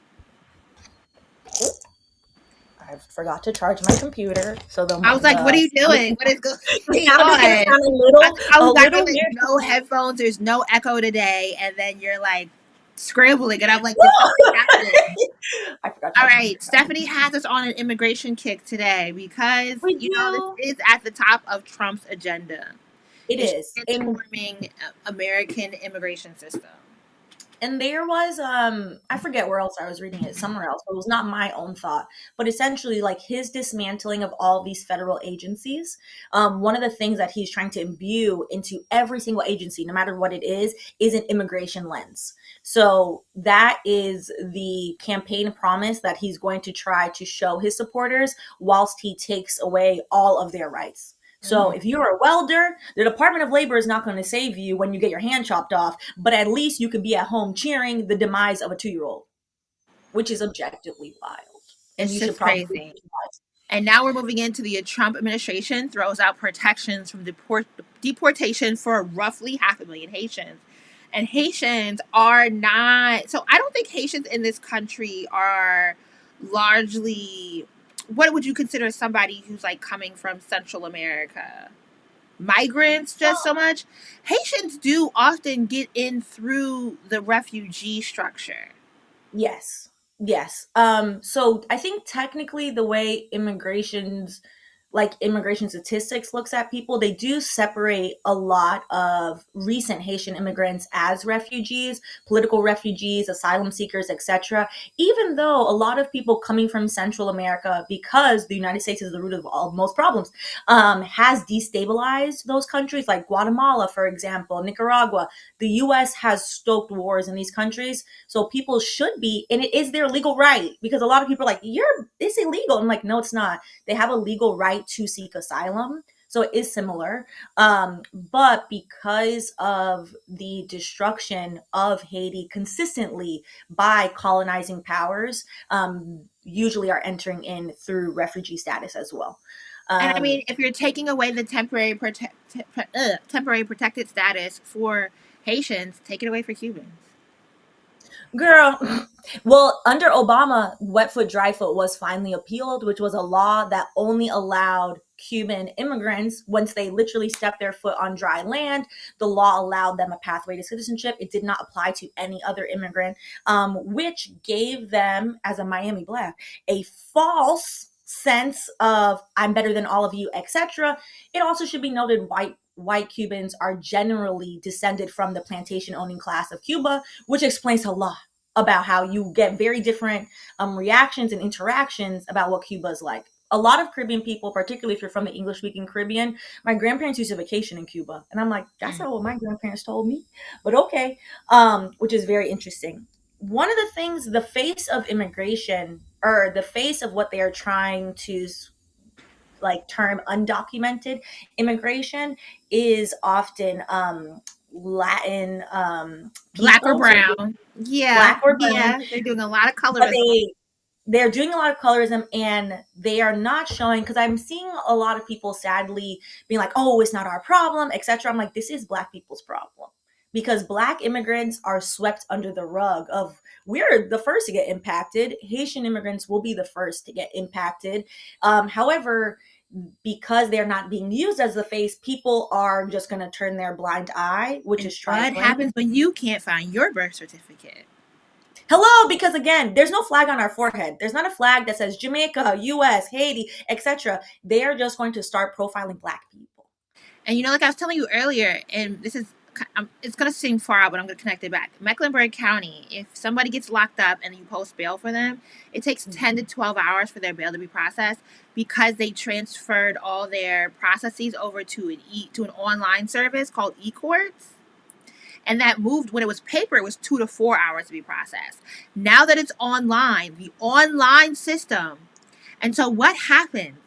I forgot to charge my computer, so I was like, "What are you doing? What is going on?" I was like, no headphones. There's no echo today, and then you're like scrambling, and I'm like, I forgot. All right, Stephanie has us on an immigration kick today because this is at the top of Trump's agenda. It's transforming American immigration system. And there was, I forget where else I was reading it, somewhere else, but it was not my own thought. But essentially, like, his dismantling of all these federal agencies, one of the things that he's trying to imbue into every single agency, no matter what it is an immigration lens. So that is the campaign promise that he's going to try to show his supporters whilst he takes away all of their rights. So if you're a welder, the Department of Labor is not going to save you when you get your hand chopped off, but at least you could be at home cheering the demise of a 2-year-old, which is objectively wild. And you should probably crazy. And now we're moving into the Trump administration throws out protections from deportation for roughly 500,000 Haitians. And Haitians are not, so I don't think Haitians in this country are largely, what would you consider somebody who's like coming from Central America? Migrants just so much? Haitians do often get in through the refugee structure. Yes. So I think technically the way immigration statistics looks at people, they do separate a lot of recent Haitian immigrants as refugees, political refugees, asylum seekers, etc. Even though a lot of people coming from Central America, because the United States is the root of most problems, has destabilized those countries, like Guatemala, for example, Nicaragua. The U.S. has stoked wars in these countries, so people should be, and it is their legal right, because a lot of people are like, it's illegal. I'm like, no, it's not. They have a legal right to seek asylum. So it is similar. But because of the destruction of Haiti consistently by colonizing powers, usually are entering in through refugee status as well. And I mean, if you're taking away the temporary protected status for Haitians, take it away for Cubans. Girl, well, under Obama, wet foot, dry foot was finally appealed, which was a law that only allowed Cuban immigrants, once they literally stepped their foot on dry land, the law allowed them a pathway to citizenship. It did not apply to any other immigrant, which gave them, as a Miami Black, a false sense of I'm better than all of you, etc. It also should be noted white Cubans are generally descended from the plantation owning class of Cuba, which explains a lot about how you get very different reactions and interactions about what Cuba's like. A lot of Caribbean people, particularly if you're from the English speaking Caribbean, my grandparents used to vacation in Cuba. And I'm like, that's Mm. not what my grandparents told me. But okay, which is very interesting. One of the things, the face of immigration, or the face of what they are trying to like term undocumented immigration, is often Latin Black or people, so brown. Yeah, black or brown, yeah. They're doing a lot of but colorism. they're doing a lot of colorism, and they are not showing, because I'm seeing a lot of people sadly being like, oh, it's not our problem, etc. I'm like, this is black people's problem, because black immigrants are swept under the rug of, we're the first to get impacted. Haitian immigrants will be the first to get impacted. However, because they're not being used as the face, people are just going to turn their blind eye, which And is what trifling. happens when you can't find your birth certificate? Hello, because again, there's no flag on our forehead. There's not a flag that says Jamaica, US, Haiti, etc. They are just going to start profiling black people. And you know, like I was telling you earlier, and this is, it's going to seem far out, but I'm going to connect it back. Mecklenburg County, if somebody gets locked up and you post bail for them, it takes 10 to 12 hours for their bail to be processed because they transferred all their processes over to an online service called eCourts. And that moved, when it was paper, it was 2 to 4 hours to be processed. Now that it's online, the online system. And so what happens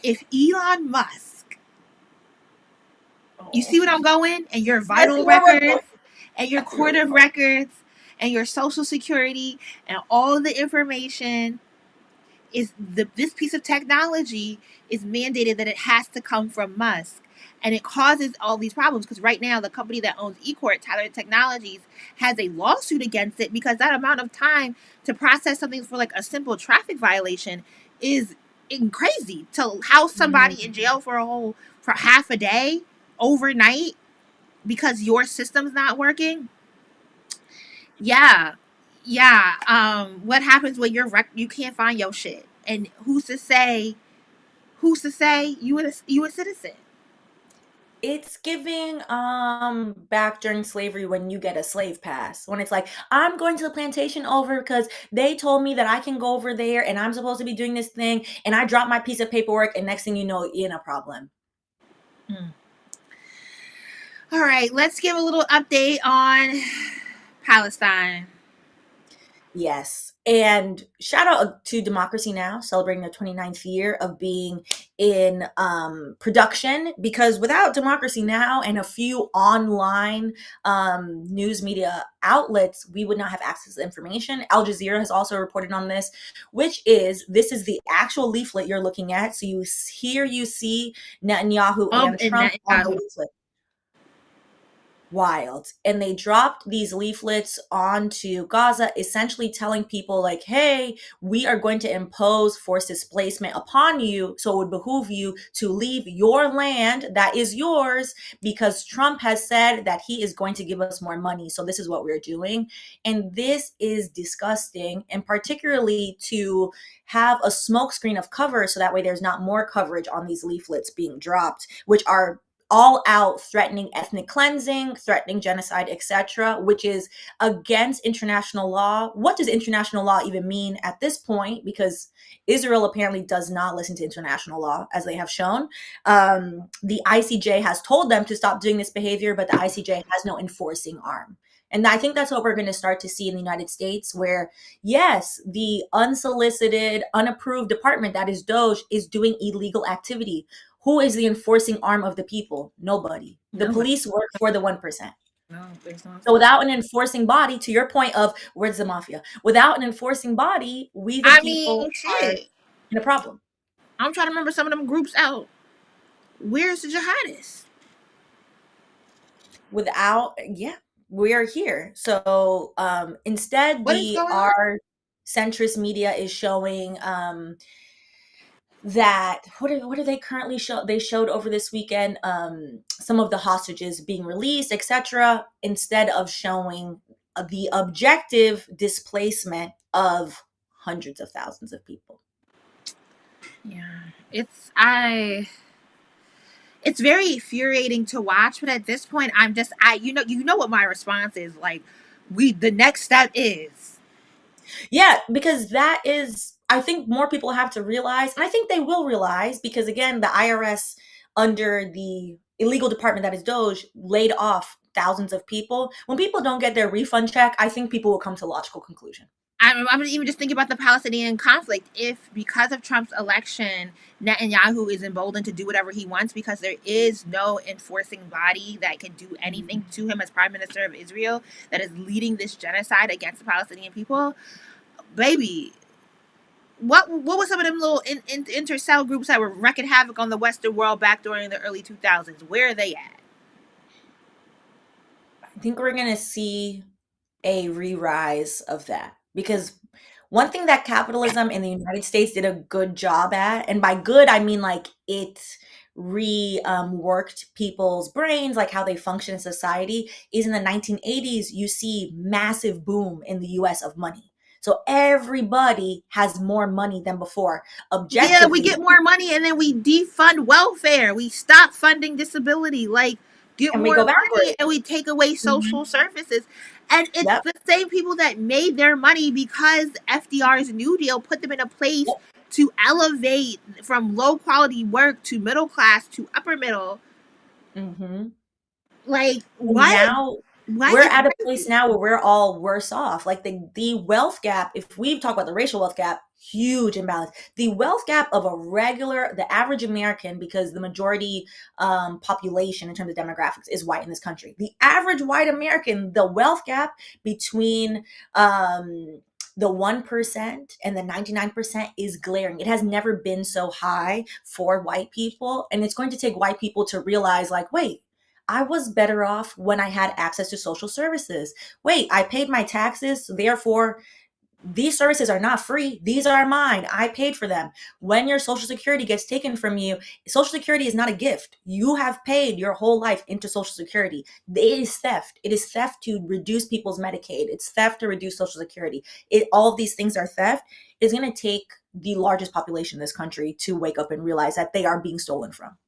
if Elon Musk, you Oh, see what I'm going, and your I see vital where we're going. records and your court of records and your social security and all the information is this piece of technology is mandated that it has to come from Musk. And it causes all these problems because right now the company that owns eCourt, Tyler Technologies, has a lawsuit against it because that amount of time to process something for like a simple traffic violation is crazy. To house somebody in jail for half a day overnight because your system's not working. Yeah, yeah. What happens when you can't find your shit, and who's to say you a citizen? It's giving back during slavery when you get a slave pass. When it's like, I'm going to the plantation over because they told me that I can go over there and I'm supposed to be doing this thing, and I drop my piece of paperwork, and next thing you know, you're in a problem. Hmm. All right, let's give a little update on Palestine. Yes. And shout out to Democracy Now! Celebrating their 29th year of being in production, because without Democracy Now! And a few online news media outlets, we would not have access to information. Al Jazeera has also reported on this, which is, this is the actual leaflet you're looking at. So you see Netanyahu and And Trump on the Netanyahu. leaflet. Wild. And they dropped these leaflets onto Gaza, essentially telling people like, hey, we are going to impose forced displacement upon you, so it would behoove you to leave your land that is yours, because Trump has said that he is going to give us more money, so this is what we're doing. And this is disgusting, and particularly to have a smokescreen of cover so that way there's not more coverage on these leaflets being dropped, which are all out threatening ethnic cleansing, threatening genocide, etc., which is against international law. What does international law even mean at this point? Because Israel apparently does not listen to international law, as they have shown. The ICJ has told them to stop doing this behavior, but the ICJ has no enforcing arm. And I think that's what we're going to start to see in the United States, where, yes, the unsolicited, unapproved department that is DOJ is doing illegal activity. Who is the enforcing arm of the people? Nobody. The Nobody. police work for the 1%. No, there's no So enforcement. without an enforcing body, to your point of where's the mafia? Without an enforcing body, we the I mean, people are shit. in a problem. I'm trying to remember some of them groups out. Where's the jihadists? Without, yeah. we're here. So instead, What is the going on? our centrist media is showing that what are they currently show they showed over this weekend some of the hostages being released, etc., instead of showing the objective displacement of hundreds of thousands of people. Yeah, it's very infuriating to watch, but at this point I'm just you know what my response is, like, the next step is. Yeah, because that is, I think more people have to realize, and I think they will realize, because again, the IRS under the illegal department that is Doge laid off thousands of people. When people don't get their refund check, I think people will come to a logical conclusion. I'm even just thinking about the Palestinian conflict. If because of Trump's election, Netanyahu is emboldened to do whatever he wants because there is no enforcing body that can do anything to him as Prime Minister of Israel that is leading this genocide against the Palestinian people, baby. What was some of them little intercell groups that were wreaking havoc on the Western world back during the early 2000s? Where are they at? I think we're going to see a re-rise of that, because one thing that capitalism in the United States did a good job at, and by good I mean like it worked people's brains, like how they function in society, is in the 1980s you see massive boom in the US of money. So everybody has more money than before, Yeah, we objectively, get more money and then we defund welfare. We stop funding disability. Like, get and we more go money backwards. and we take away Mhm. social services. And it's Yep. the same people that made their money because FDR's New Deal put them in a place Yep. to elevate from low quality work to middle class to upper middle. Hmm. Like, And what? now What? we're It's at a place crazy. now where we're all worse off. Like the wealth gap, if we talk about the racial wealth gap, huge imbalance. The wealth gap of the average American, because the majority population in terms of demographics is white in this country. The average white American, the wealth gap between the 1% and the 99% is glaring. It has never been so high for white people. And it's going to take white people to realize, like, wait, I was better off when I had access to social services. Wait, I paid my taxes, so therefore these services are not free. These are mine. I paid for them. When your social security gets taken from you, social security is not a gift. You have paid your whole life into social security. It is theft. It is theft to reduce people's Medicaid. It's theft to reduce social security. All of these things are theft. It's going to take the largest population in this country to wake up and realize that they are being stolen from.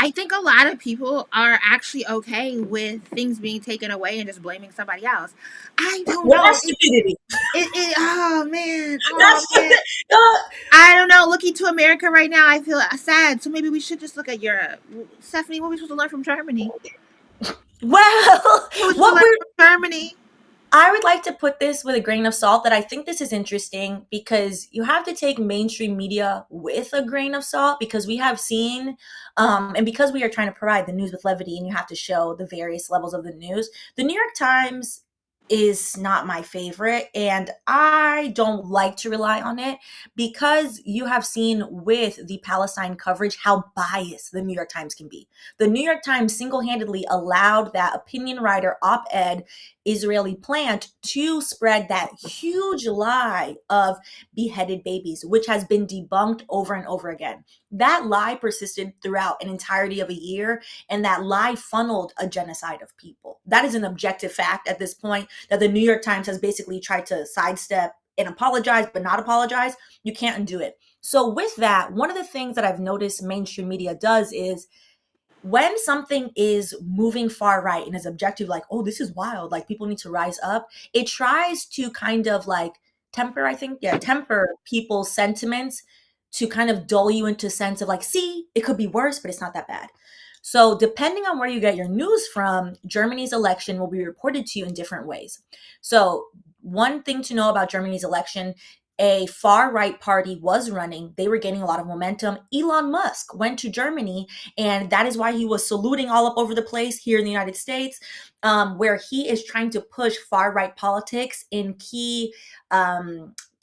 I think a lot of people are actually okay with things being taken away and just blaming somebody else. I don't Well, know. that's stupidity. Oh man, oh That's man. I don't know. Looking to America right now, I feel sad. So maybe we should just look at Europe. Stephanie, what are we supposed to learn from Germany? well, What are we supposed to what learn we're from Germany? I would like to put this with a grain of salt, that I think this is interesting because you have to take mainstream media with a grain of salt, because we have seen, and because we are trying to provide the news with levity and you have to show the various levels of the news, the New York Times is not my favorite, and I don't like to rely on it because you have seen with the Palestine coverage how biased the New York Times can be. The New York Times single-handedly allowed that opinion writer op-ed Israeli plant to spread that huge lie of beheaded babies, which has been debunked over and over again. That lie persisted throughout an entirety of a year, and that lie funneled a genocide of people. That is an objective fact at this point, that the New York Times has basically tried to sidestep and apologize, but not apologize. You can't undo it. So, with that, one of the things that I've noticed mainstream media does is when something is moving far right and is objective, like, oh, this is wild, like people need to rise up, it tries to kind of like temper people's sentiments to kind of dull you into a sense of like, see, it could be worse, but it's not that bad. So depending on where you get your news from, Germany's election will be reported to you in different ways. So one thing to know about Germany's election, a far right party was running. They were gaining a lot of momentum. Elon Musk went to Germany, and that is why he was saluting all up over the place here in the United States, where he is trying to push far right politics in key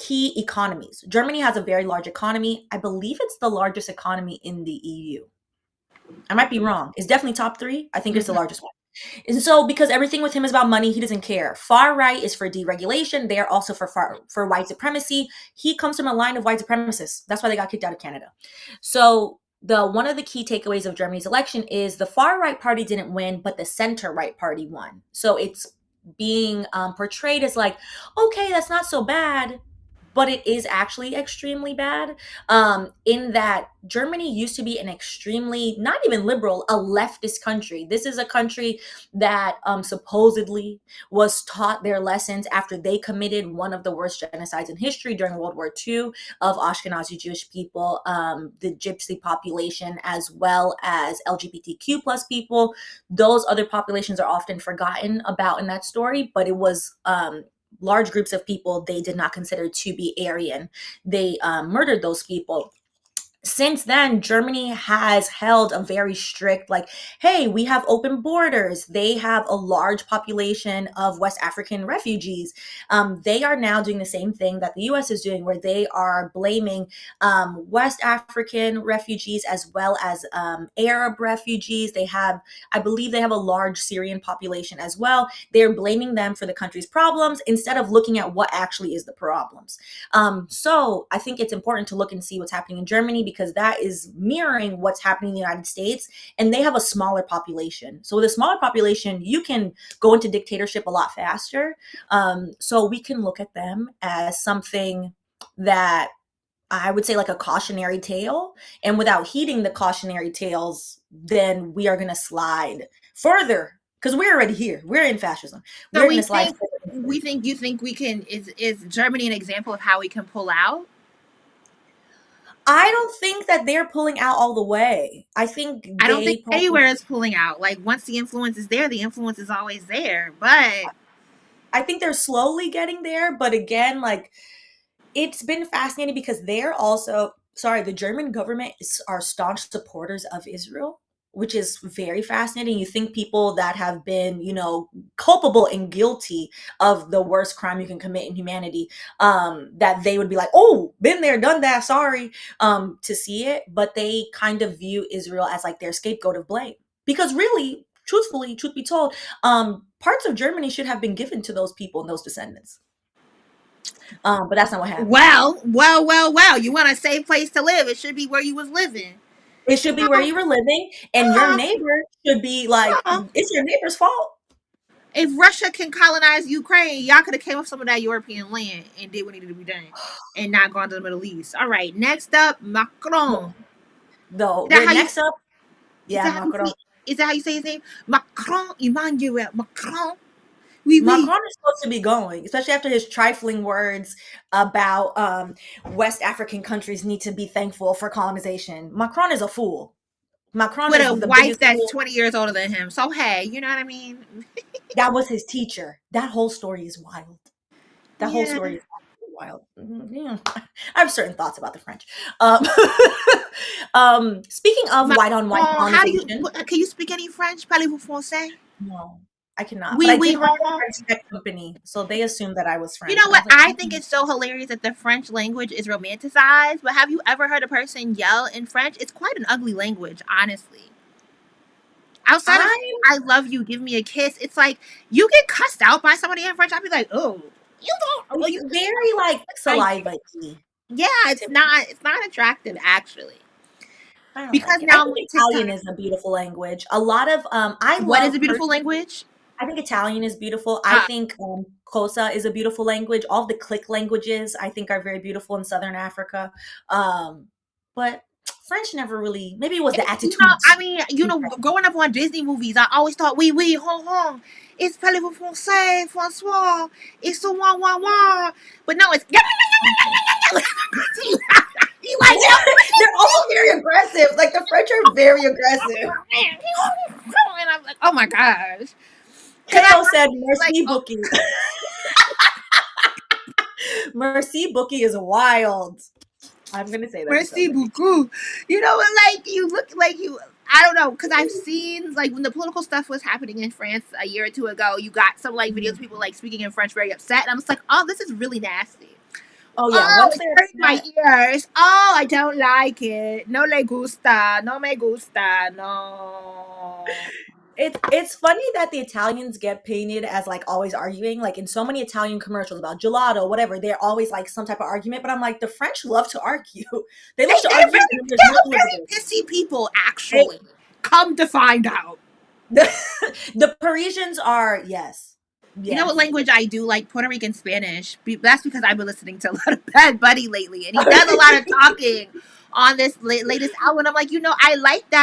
economies. Germany has a very large economy. I believe it's the largest economy in the EU. I might be wrong. It's definitely top three. I think it's the Mhm. largest one. And so, because everything with him is about money, he doesn't care. Far right is for deregulation. They are also for white supremacy. He comes from a line of white supremacists. That's why they got kicked out of Canada. So, the one of the key takeaways of Germany's election is the far right party didn't win, but the center right party won. So it's being portrayed as like, okay, that's not so bad, but it is actually extremely bad. In that Germany used to be an extremely, not even liberal, a leftist country. This is a country that supposedly was taught their lessons after they committed one of the worst genocides in history during World War II of Ashkenazi Jewish people, the Gypsy population, as well as LGBTQ plus people. Those other populations are often forgotten about in that story, but it was large groups of people they did not consider to be Aryan. They murdered those people. Since then, Germany has held a very strict, like, hey, we have open borders. They have a large population of West African refugees. They are now doing the same thing that the US is doing, where they are blaming West African refugees as well as Arab refugees. They have, I believe, they have a large Syrian population as well. They're blaming them for the country's problems instead of looking at what actually is the problems. So I think it's important to look and see what's happening in Germany, because that is mirroring what's happening in the United States, and they have a smaller population. So with a smaller population, you can go into dictatorship a lot faster. So we can look at them as something that I would say like a cautionary tale, and without heeding the cautionary tales, then we are going to slide further, because we're already here. We're in fascism. So We're going to slide we think you think we can is Germany an example of how we can pull out? I don't think that they're pulling out all the way. I think I don't think they probably, anywhere is pulling out. Like once the influence is there, the influence is always there. But I think they're slowly getting there. But again, like, it's been fascinating because they're also, sorry, the German government are staunch supporters of Israel, which is very fascinating. You think people that have been, culpable and guilty of the worst crime you can commit in humanity, that they would be like, oh, been there, done that, sorry, to see it. But they kind of view Israel as like their scapegoat of blame. Because really, truthfully, truth be told, parts of Germany should have been given to those people and those descendants. But that's not what happened. well. You want a safe place to live? It should be where you was living. It should be where you were living, and your Uh, neighbor should be like, uh, it's your neighbor's fault. if Russia can colonize Ukraine, y'all could have came up some of that European land and did what needed to be done, and not gone to the Middle East. All right, next up, Macron. Though, Is that we're how you? next up. Is Yeah, that how you Macron. say? Is that how you say his name? Macron, Emmanuel Macron. Oui, oui. Macron is supposed to be going, especially after his trifling words about West African countries need to be thankful for colonization. Macron is a fool. Macron With is a the wife biggest that's fool. 20 years older than him. So hey, you know what I mean? That was his teacher. That whole story is wild. That whole Yeah. story is wild. Yeah. I have certain thoughts about the French. Um, speaking of white on white Macron, how do you? colonization, Can you speak any French? Parlez-vous français? no, I cannot. But Oui, I oui, did work hon, at a hon. French tech company, so they assumed that I was You French, know and I what? was like, I think it's so hilarious that the French language is romanticized. But have you ever heard a person yell in French? It's quite an ugly language, honestly. Outside of I "I love you, give me a kiss," it's like you get cussed out by somebody in French. I'd be like, "Oh, you don't." Well, it's you, very like I, saliva-y yeah, to it's me. not. It's not attractive actually. I don't Because like it. I now I'm think on Italian TikTok. is a beautiful language. A lot of I What is love a beautiful personally. language? I think Italian is beautiful. I think Kosa is a beautiful language. All the click languages I think are very beautiful in Southern Africa. But French never really. Maybe it was the I attitudes. mean, growing up on Disney movies, I always thought, oui, oui, hon, hon. It's parlez-vous français, Francois. It's so wah, wah, wah. But no, it's. You like, They're also very aggressive. Like the French are very aggressive. and I'm like, oh my gosh. Because I Teo said like, merci oh, beaucoup. Merci beaucoup is wild. I'm gonna say that to merci somebody. beaucoup. You know, like, you look like you. I don't know, because I've seen, like, when the political stuff was happening in France a year or two ago, you got some, like, videos of people, like, speaking in French very upset. And I'm just like, oh, this is really nasty. Oh yeah, Oh, once it's they're hurting my upset, ears. Oh, I don't like it. No le gusta. No me gusta. No. It's funny that the Italians get painted as like always arguing. Like in so many Italian commercials about gelato, whatever, they're always like some type of argument. But I'm like, the French love to argue. They love to argue, and then there's no They're very deliberate. pissy people, They, actually. Come to find out. the, the Parisians are yes, You know what yes. language I do like? Puerto Rican Spanish. That's because I've been listening to a lot of Bad Bunny lately, and he does a lot of talking on this latest album. And I'm like, I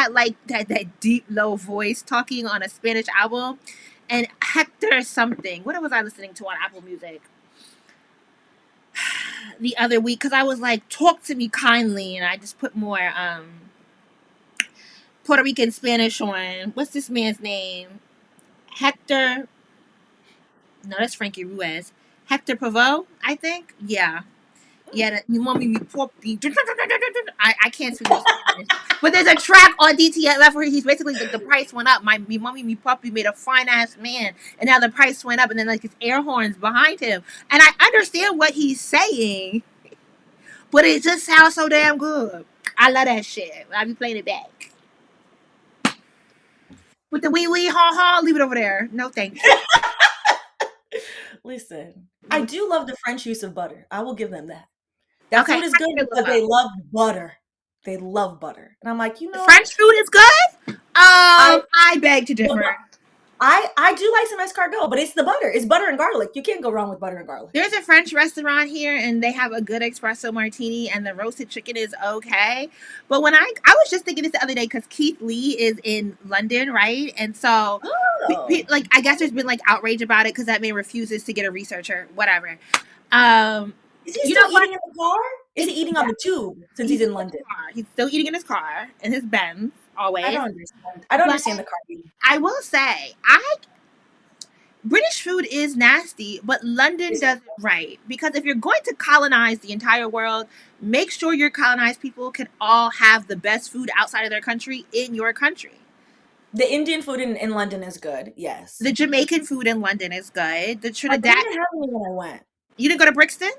like that deep low voice talking on a Spanish album. And Hector something. What was I listening to on Apple Music the other week? Because I was like, talk to me kindly, and I just put more Puerto Rican Spanish on. What's this man's name? Hector. No, that's Frankie Ruiz. Hector Pavot, I think. Yeah. Yeah, you want me to pop the. I can't speak Spanish. But there's a track on DTLF where he's basically like, the price went up. My me mommy me puppy made a fine ass man, and now the price went up, and then like his air horns behind him, and I understand what he's saying, but it just sounds so damn good. I love that shit. I be playing it back with the wee wee ha ha. Leave it over there. No, thank you. Listen, I do love the French use of butter. I will give them that. That Okay, food is good because they love butter. They love butter, and I'm like, French food is good. I beg to differ. I do like some escargot, but it's the butter. It's butter and garlic. You can't go wrong with butter and garlic. There's a French restaurant here, and they have a good espresso martini, and the roasted chicken is okay. But when I was just thinking this the other day because Keith Lee is in London, right? And so, like, I guess there's been like outrage about it because that man refuses to get a researcher, whatever. Is he still eating in the car? Is he eating on the tube since he's in London? He's still eating in his car, in his Benz, always. I don't understand. I don't understand the car eating. I will say, British food is nasty, but London does it right. Because if you're going to colonize the entire world, make sure your colonized people can all have the best food outside of their country in your country. The Indian food in London is good, yes. The Jamaican food in London is good. The Trinidad. I didn't have any when I went. You didn't go to Brixton?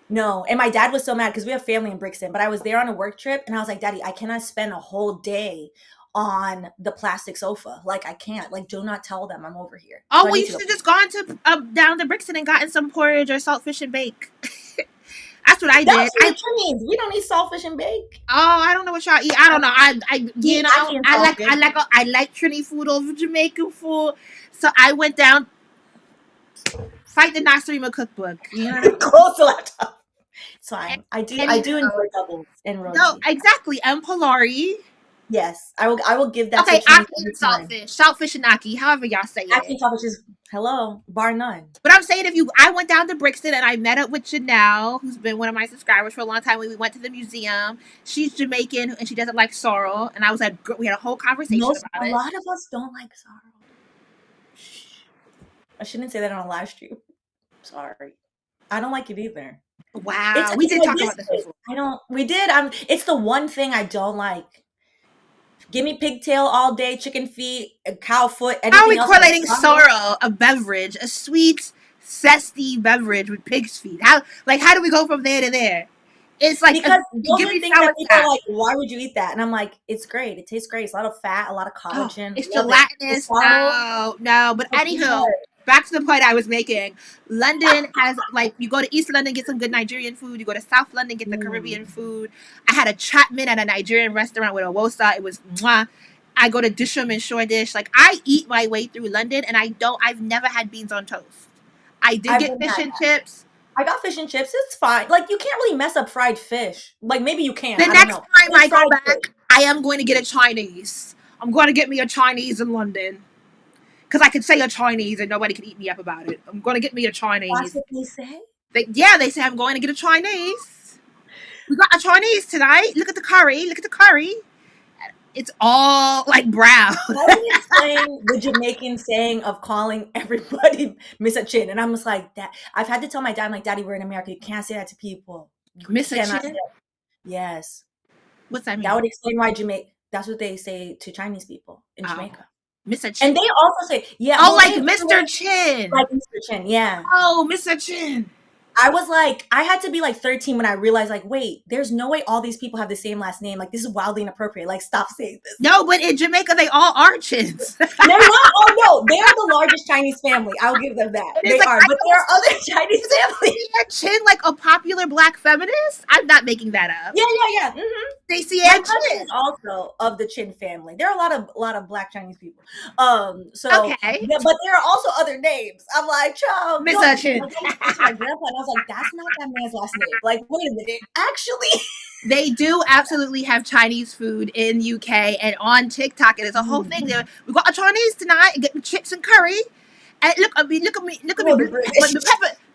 No, and my dad was so mad because we have family in Brixton, but I was there on a work trip, and I was like, Daddy, I cannot spend a whole day on the plastic sofa. Like, I can't. Like, do not tell them I'm over here. Oh, well, you should have just gone to down to Brixton and gotten some porridge or saltfish and bake. That's what I did. We don't eat saltfish and bake. Oh, I don't know what y'all eat. I don't know. I like Trini food over Jamaican food. So I went down, fight the Nasrima cookbook. You know what I mean? Close the laptop. It's fine. I do enjoy doubles and roti. No, exactly. And Polari. Yes, I will give that. Okay, Aki and saltfish and Aki, however y'all say it. Aki saltfish is hello, bar none. But I'm saying I went down to Brixton and I met up with Janelle, who's been one of my subscribers for a long time. We went to the museum. She's Jamaican and she doesn't like sorrel. And we had a whole conversation about it. A lot of us don't like sorrel. I shouldn't say that on a live stream. Sorry, I don't like it either. Wow, we did talk about this before. We did. It's the one thing I don't like. Give me pigtail all day, chicken feet, cow foot. How are we correlating sorrel, a beverage, a sweet, zesty beverage with pig's feet? How do we go from there to there? It's like because give me things that people are like, why would you eat that? And I'm like, it's great. It tastes great. It's a lot of fat, a lot of collagen. It's gelatinous. No. But anywho, back to the point I was making. London has, like, you go to East London, get some good Nigerian food. You go to South London, get the Caribbean food. I had a Chapman at a Nigerian restaurant with a wosa. It was mwah. I go to Disham and Shoreditch. Like, I eat my way through London, and I've never had beans on toast. I did get fish and chips. I got fish and chips. It's fine. Like, you can't really mess up fried fish. Like, maybe you can. The next time I go back, I am going to get a Chinese. I'm going to get me a Chinese in London. Because I could say a Chinese and nobody can eat me up about it. I'm going to get me a Chinese. That's what they say? They say I'm going to get a Chinese. We got a Chinese tonight. Look at the curry. It's all like brown. How do you explain the Jamaican saying of calling everybody Miss a Chin? And I'm just like, that. I've had to tell my dad, I'm like, Daddy, we're in America. You can't say that to people. Miss a Chin? Yes. What's that mean? That would explain why that's what they say to Chinese people in Jamaica. Mr. Chin. And they also say, like Mr. Chin. Like Mr. Chin, yeah. Oh, Mr. Chin. I was like, I had to be like 13 when I realized, like, wait, there's no way all these people have the same last name. Like, this is wildly inappropriate. Like, stop saying this. No, but in Jamaica they all are chins. They're not. Oh no, they are the largest Chinese family. I'll give them that. And it's They like, are, I but there don't are other Chinese families. see a chin like a popular black feminist. I'm not making that up. Yeah. Mm-hmm. Stacey My Ann cousin Chin. is also of the Chin family. There are a lot of black Chinese people. So Okay. yeah, but there are also other names. I'm like, child, Miss don't. Chin. Like, I spoke to my grandpa, and I was like, that's not that man's last name. Like, wait a minute, actually. They do absolutely have Chinese food in UK and on TikTok. It is a whole thing. We got a Chinese tonight and get the chips and curry. And look at me, Oh, the British.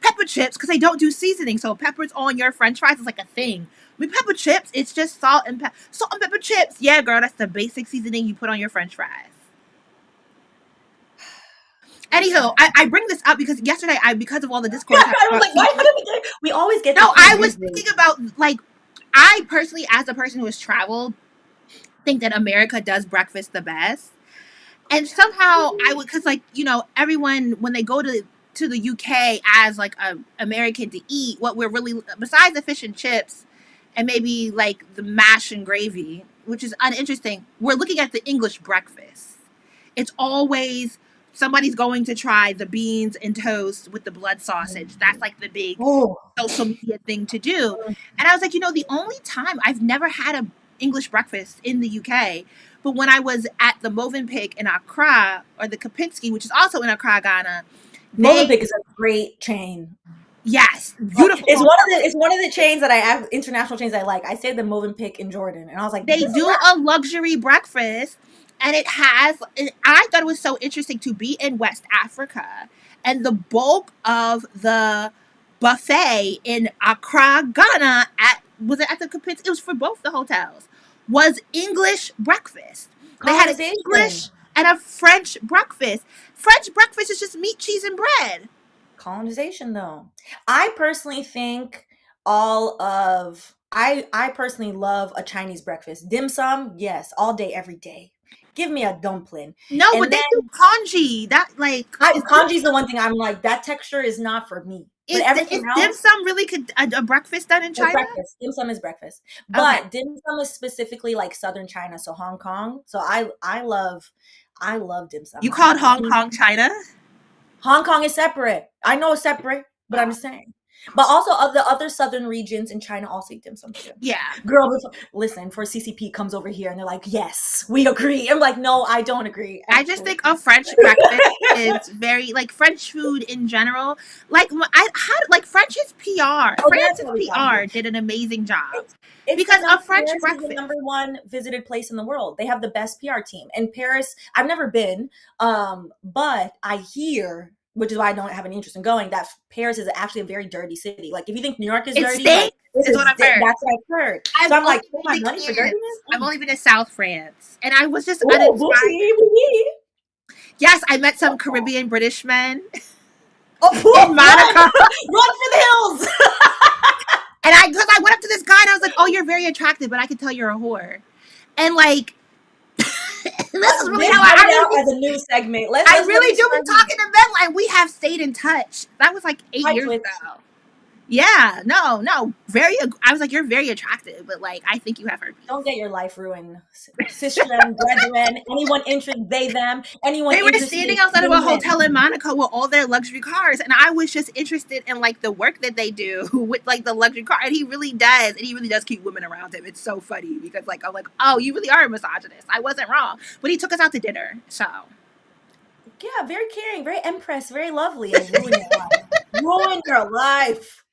pepper chips because they don't do seasoning. So peppers on your French fries is like a thing. With pepper chips, it's just salt and pepper chips. Yeah, girl, that's the basic seasoning you put on your French fries. Anyhow, I bring this up because yesterday because of all the discourse. I was like, why couldn't we always get? No, I was thinking about like I personally, as a person who has traveled, think that America does breakfast the best. And somehow I would, because like, everyone, when they go to the UK as like a American to eat, what we're really, besides the fish and chips and maybe like the mash and gravy, which is uninteresting, we're looking at the English breakfast. It's always somebody's going to try the beans and toast with the blood sausage. That's like the big social media thing to do. And I was like, the only time I've never had a English breakfast in the UK, but when I was at the Movenpick in Accra, or the Kapinski, which is also in Accra, Ghana, Movenpick is a great chain. Yes, beautiful. It's one of the chains that I have, international chains I like. I say the Movenpick in Jordan, and I was like, they do a luxury breakfast, and I thought it was so interesting to be in West Africa, and the bulk of the buffet in Accra, Ghana, was it at the Kapinski? It was for both the hotels. Was English breakfast. They had an English and a French breakfast. French breakfast is just meat, cheese, and bread. Colonization, though. I personally think I personally love a Chinese breakfast. Dim sum, yes, all day, every day. Give me a dumpling. No, but they do congee. That congee's the one thing I'm like, that texture is not for me. But everything else, dim sum really a breakfast done in China? Breakfast. Dim sum is breakfast. But dim sum is specifically like southern China, so Hong Kong. So I love dim sum. You called Hong Kong China? Hong Kong is separate. I know it's separate, but I'm just saying. But also of the other southern regions in China also eat dim sum too. Yeah. Girl, listen, for CCP comes over here and they're like, yes, we agree. I'm like, no, I don't agree. Actually. I just think a French breakfast is very, like, French food in general. Like, French's PR. France's PR did an amazing job. It's because a French breakfast is the number one visited place in the world. They have the best PR team. And Paris, I've never been, but I hear, which is why I don't have any interest in going, that Paris is actually a very dirty city. Like, if you think New York is dirty, that's what I've heard. That's what I've heard. So I'm like, oh my money for dirtiness? I've only been to South France, and I was just Yes, I met some Caribbean British men in Monaco. Run for the hills! And because I went up to this guy and I was like, "Oh, you're very attractive, but I can tell you're a whore." And like, this is really how I as a new segment. I really do be talking to them, and we have stayed in touch. That was like 8 years ago. Yeah, no, I was like, you're very attractive, but like, I think you have herpes. Don't get your life ruined, sistren, brethren, anyone interested, them, anyone. They were standing outside of a hotel in Monaco with all their luxury cars, and I was just interested in like the work that they do with like the luxury car, and he really does keep women around him. It's so funny because like I'm like, oh, you really are a misogynist. I wasn't wrong, but he took us out to dinner, so. Yeah, very caring, very empress, very lovely, and ruin your life.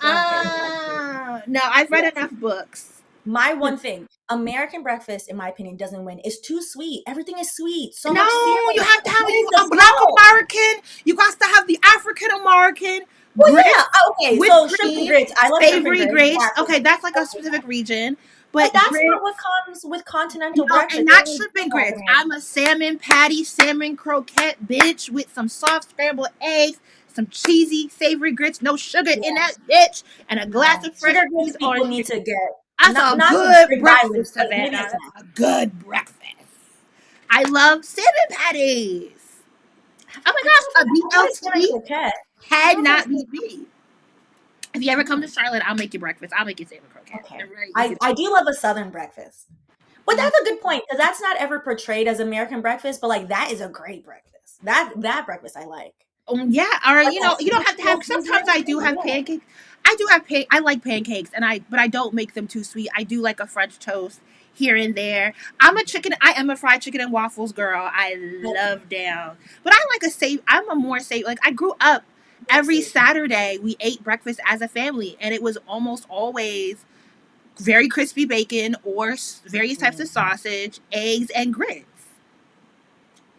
No, I've read enough books. My one thing, American breakfast, in my opinion, doesn't win. It's too sweet. Everything is sweet. So no, much cereal. You have to have a Black American. You got to have the African American. Well, yeah. Okay, so shrimp and grits. I love savory grits. Okay, that's like a specific region. But that's not what comes with continental breakfast. And not shrimp and grits. I'm a salmon patty, salmon croquette bitch with some soft scrambled eggs, some cheesy savory grits, no sugar in that bitch, and a glass of fresh juice. People need to get. That's a good breakfast, Savannah. A good breakfast. I love salmon patties. Oh my gosh, a BLT had not beat me. If you ever come to Charlotte, I'll make you breakfast. I'll make you salmon croquettes. Okay. They're very I, easy. I do love a Southern breakfast. But that's a good point because that's not ever portrayed as American breakfast, but like that is a great breakfast. That breakfast I like. Yeah, or Like that you don't have to have. slow seasoning. Sometimes I do Oh have yeah. pancakes. I do have I like pancakes, but I don't make them too sweet. I do like a French toast here and there. I am a fried chicken and waffles girl. I love down, but I like a save. I'm a more save. Like I grew up. Every Saturday we ate breakfast as a family, and it was almost always very crispy bacon or various types of sausage, eggs, and grits.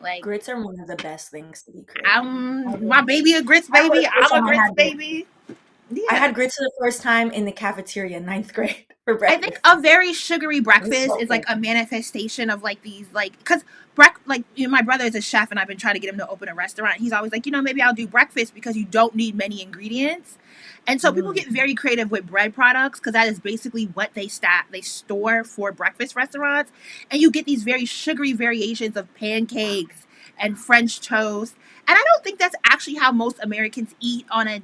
Like Grits are one of the best things to be created. I'm my baby a grits I remember baby. the first I'm a time I grits had grits. baby. I Yeah. had grits for the first time in the cafeteria in ninth grade for I think breakfast. a very sugary It was breakfast so is good. like a manifestation of like these like because my brother is a chef and I've been trying to get him to open a restaurant. He's always like, maybe I'll do breakfast because you don't need many ingredients. And so people Mm. get very creative with bread products because that is basically what they store for breakfast restaurants. And you get these very sugary variations of pancakes and French toast. And I don't think that's actually how most Americans eat on a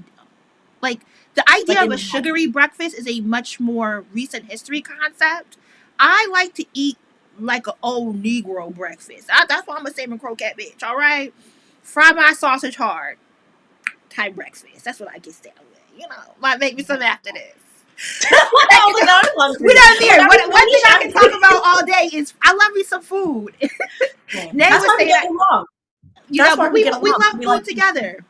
like the idea Like of a in sugary breakfast is a much more recent history concept. I like to eat like an old Negro breakfast. That's why I'm a salmon croquette bitch. All right, fry my sausage hard type breakfast. That's what I get down with. Might make me some after this. I was like, now I'm We hungry. done Like, there. are One we thing I can finished? talk about all day is I love me some food. Nay That's was why we saying get that along. That's why but we get we along. love We like food together.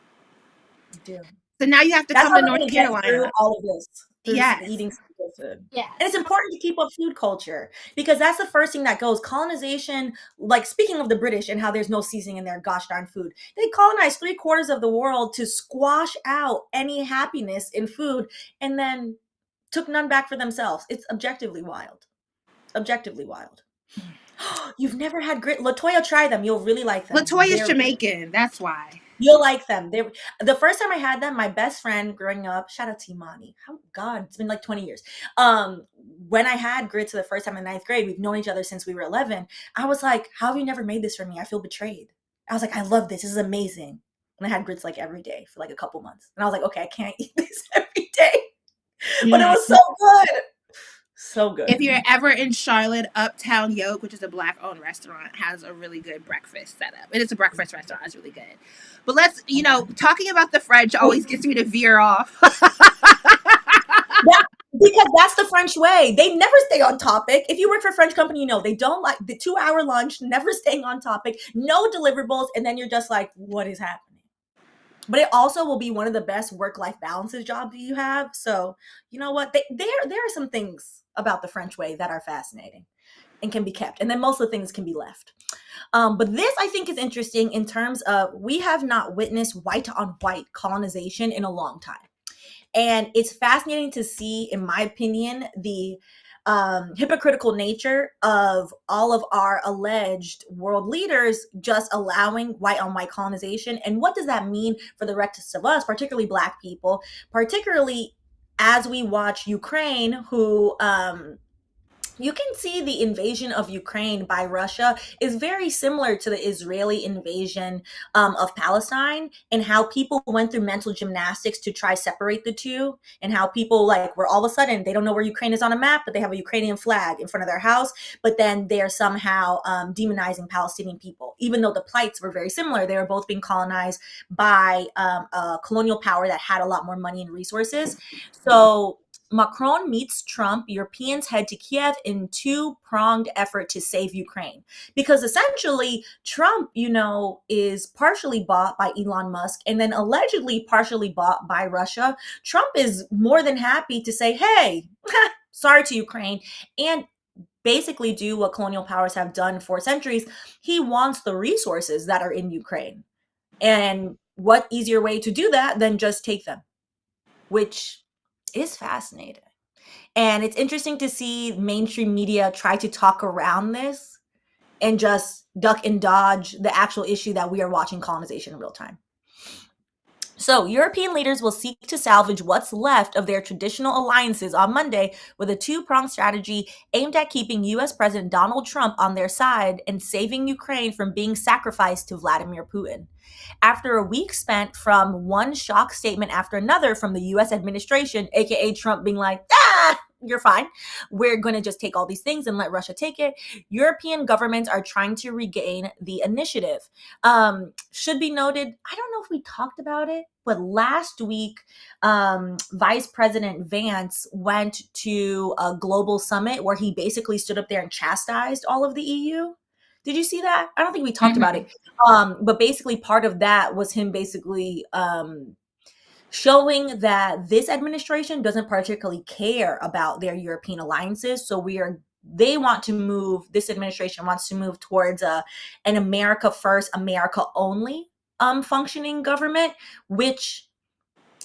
we do. So now you have to That's come how to we're North gonna get through Carolina. all of this, through Yes. eating some good food. Yes. And it's important to keep up food culture because that's the first thing that goes. Colonization, like speaking of the British and how there's no seasoning in their gosh darn food, they colonized 3/4 of the world to squash out any happiness in food and then took none back for themselves. It's objectively wild. Objectively wild. You've never had grit. Latoya, try them. You'll really like them. Latoya's They're Jamaican. That's why. You'll like them. They the first time I had them, my best friend growing up, shout out to Imani. How God, it's been like 20 years. When I had grits for the first time in ninth grade, we've known each other since we were 11. I was like, how have you never made this for me? I feel betrayed. I was like, I love this. This is amazing. And I had grits like every day for like a couple months. And I was like, okay, I can't eat this every day. But it was so good. So good. If you're ever in Charlotte, Uptown Yoke, which is a black-owned restaurant, has a really good breakfast setup. It is a breakfast restaurant. It's really good. But talking about the French always gets me to veer off. Because that's the French way. They never stay on topic. If you work for a French company, they don't like the 2-hour lunch, never staying on topic, no deliverables, and then you're just like, what is happening? But it also will be one of the best work-life balances jobs you have. So, you know what? There are some things about the French way that are fascinating and can be kept. And then most of the things can be left. But this, I think, is interesting in terms of we have not witnessed white on white colonization in a long time. And it's fascinating to see, in my opinion, the hypocritical nature of all of our alleged world leaders just allowing white on white colonization. And what does that mean for the rest of us, particularly Black people, particularly as we watch Ukraine, who you can see the invasion of Ukraine by Russia is very similar to the Israeli invasion of Palestine, and how people went through mental gymnastics to try separate the two, and how people were all of a sudden, they don't know where Ukraine is on a map, but they have a Ukrainian flag in front of their house, but then they're somehow demonizing Palestinian people, even though the plights were very similar. They were both being colonized by a colonial power that had a lot more money and resources. So Macron meets Trump. Europeans head to Kiev in two-pronged effort to save Ukraine. Because essentially, Trump, is partially bought by Elon Musk and then allegedly partially bought by Russia. Trump is more than happy to say, hey, sorry to Ukraine, and basically do what colonial powers have done for centuries. He wants the resources that are in Ukraine. And what easier way to do that than just take them? Which is fascinating. And it's interesting to see mainstream media try to talk around this and just duck and dodge the actual issue that we are watching colonization in real time. So, European leaders will seek to salvage what's left of their traditional alliances on Monday with a two-pronged strategy aimed at keeping US President Donald Trump on their side and saving Ukraine from being sacrificed to Vladimir Putin. After a week spent from one shock statement after another from the US administration, aka Trump being like, you're fine. We're going to just take all these things and let Russia take it. European governments are trying to regain the initiative. Should be noted, I don't know if we talked about it, but last week, Vice President Vance went to a global summit where he basically stood up there and chastised all of the EU. Did you see that? I don't think we talked about it. But basically, part of that was him basically showing that this administration doesn't particularly care about their European alliances. So this administration wants to move towards an America first, America only functioning government, which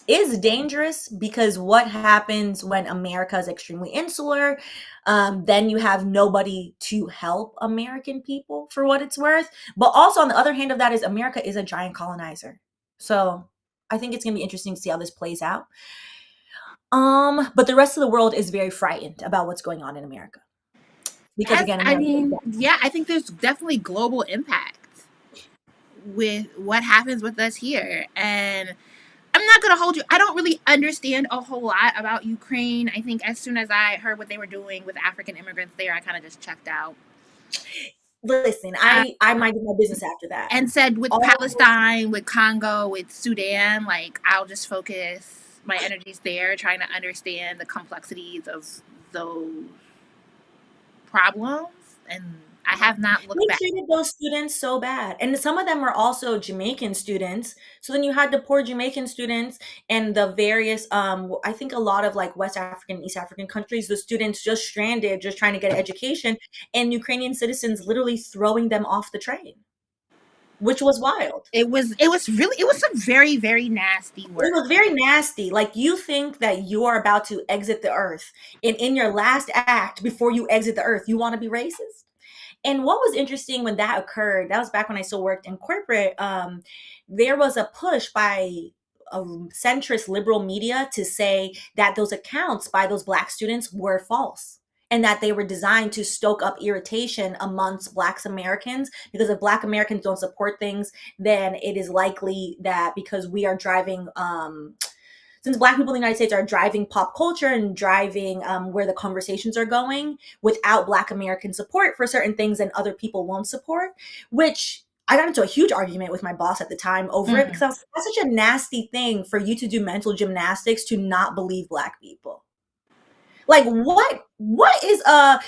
is dangerous because what happens when America is extremely insular? Then you have nobody to help American people for what it's worth. But also on the other hand of that is America is a giant colonizer. So I think it's going to be interesting to see how this plays out. But the rest of the world is very frightened about what's going on in America. Because again, I think there's definitely global impact with what happens with us here. And I'm not going to hold you. I don't really understand a whole lot about Ukraine. I think as soon as I heard what they were doing with African immigrants there, I kind of just checked out. Listen, I minded my business after that. And said with Palestine, with Congo, with Sudan, like I'll just focus my energies there, trying to understand the complexities of those problems. And I have not looked back. They treated those students so bad. And some of them were also Jamaican students. So then you had the poor Jamaican students and the various, I think a lot of like West African, East African countries, the students just stranded, just trying to get an education, and Ukrainian citizens literally throwing them off the train, which was wild. It was some very, very nasty work. It was very nasty. Like you think that you are about to exit the earth, and in your last act before you exit the earth, you want to be racist. And what was interesting when that occurred, that was back when I still worked in corporate, there was a push by centrist liberal media to say that those accounts by those Black students were false and that they were designed to stoke up irritation amongst Black Americans, because if Black Americans don't support things, then it is likely that because we are driving since Black people in the United States are driving pop culture and driving where the conversations are going, without Black American support for certain things, and other people won't support, which I got into a huge argument with my boss at the time over it, because I was like, that's such a nasty thing for you to do mental gymnastics to not believe Black people. Like what is a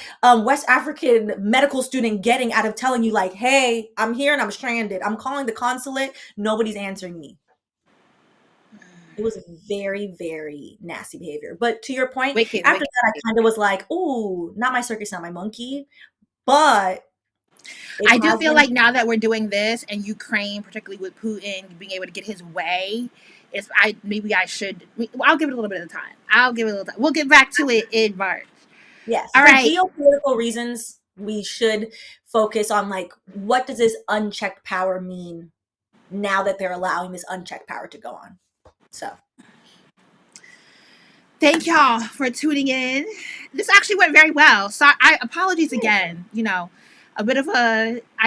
West African medical student getting out of telling you like, hey, I'm here and I'm stranded. I'm calling the consulate. Nobody's answering me. It was very, very nasty behavior. But to your point, after that, I kind of was like, ooh, not my circus, not my monkey. But I do feel like now that we're doing this and Ukraine, particularly with Putin being able to get his way, I'll give it a little bit of time. We'll get back to it in March. Yes. For geopolitical reasons, we should focus on like, what does this unchecked power mean now that they're allowing this unchecked power to go on? So thank y'all for tuning in. This actually went very well. So apologies again. I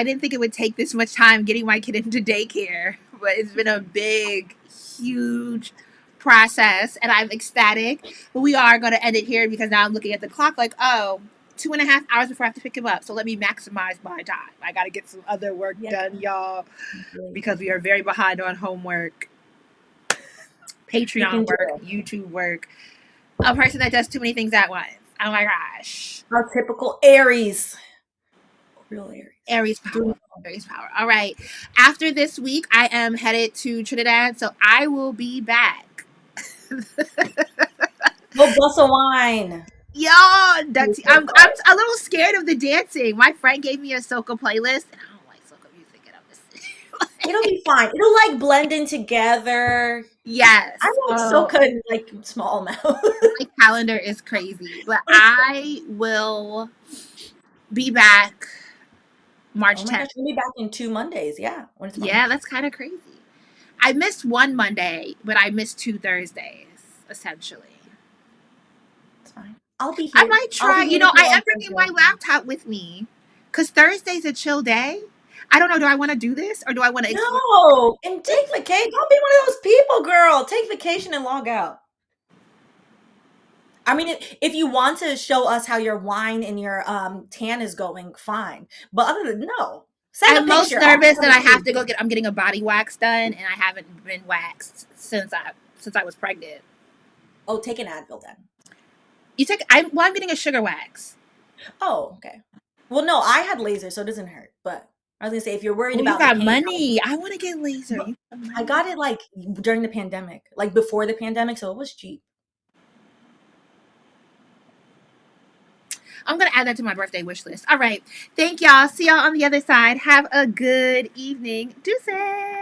didn't think it would take this much time getting my kid into daycare, but it's been a big, huge process and I'm ecstatic. But we are going to end it here because now I'm looking at the clock like, 2.5 hours before I have to pick him up. So let me maximize my time. I got to get some other work done, y'all, because we are very behind on homework. Patreon work, YouTube work. A person that does too many things at once. Oh my gosh. Our typical Aries. Real Aries. Aries power. Aries power. All right. After this week, I am headed to Trinidad, so I will be back. Go bust a wine. Yo, I'm a little scared of the dancing. My friend gave me a soca playlist, and I don't like soca music, and I'm just it'll be fine. It'll like blend in together. Yes. I like soca in like small amounts. My calendar is crazy, but I will be back March 10th. We'll be back in 2 Mondays. Yeah. Yeah, that's kind of crazy. I missed one Monday, but I missed 2 Thursdays, essentially. It's fine. I'll be I here. might I'll try, be here to I fill am on bringing my Thursday. laptop with me because Thursday's a chill day. I don't know. Do I want to do this or do I want to explore? No, and take vacation. Don't be one of those people, girl. Take vacation and log out. I mean, if you want to show us how your wine and your tan is going, fine. But other than no, send a I'm most picture. I'll nervous that send I it have too. to go get. I'm getting a body wax done, and I haven't been waxed since I was pregnant. Oh, take an Advil then. You take. I'm getting a sugar wax. Oh, okay. Well, no, I had laser, so it doesn't hurt. But I was gonna say, if you're worried Oh, you about the got pain, money. I want to get laser. but You got I money. got it like during the pandemic, like before the pandemic, so it was cheap. I'm gonna add that to my birthday wish list. All right. Thank y'all. See y'all on the other side. Have a good evening. Deuces.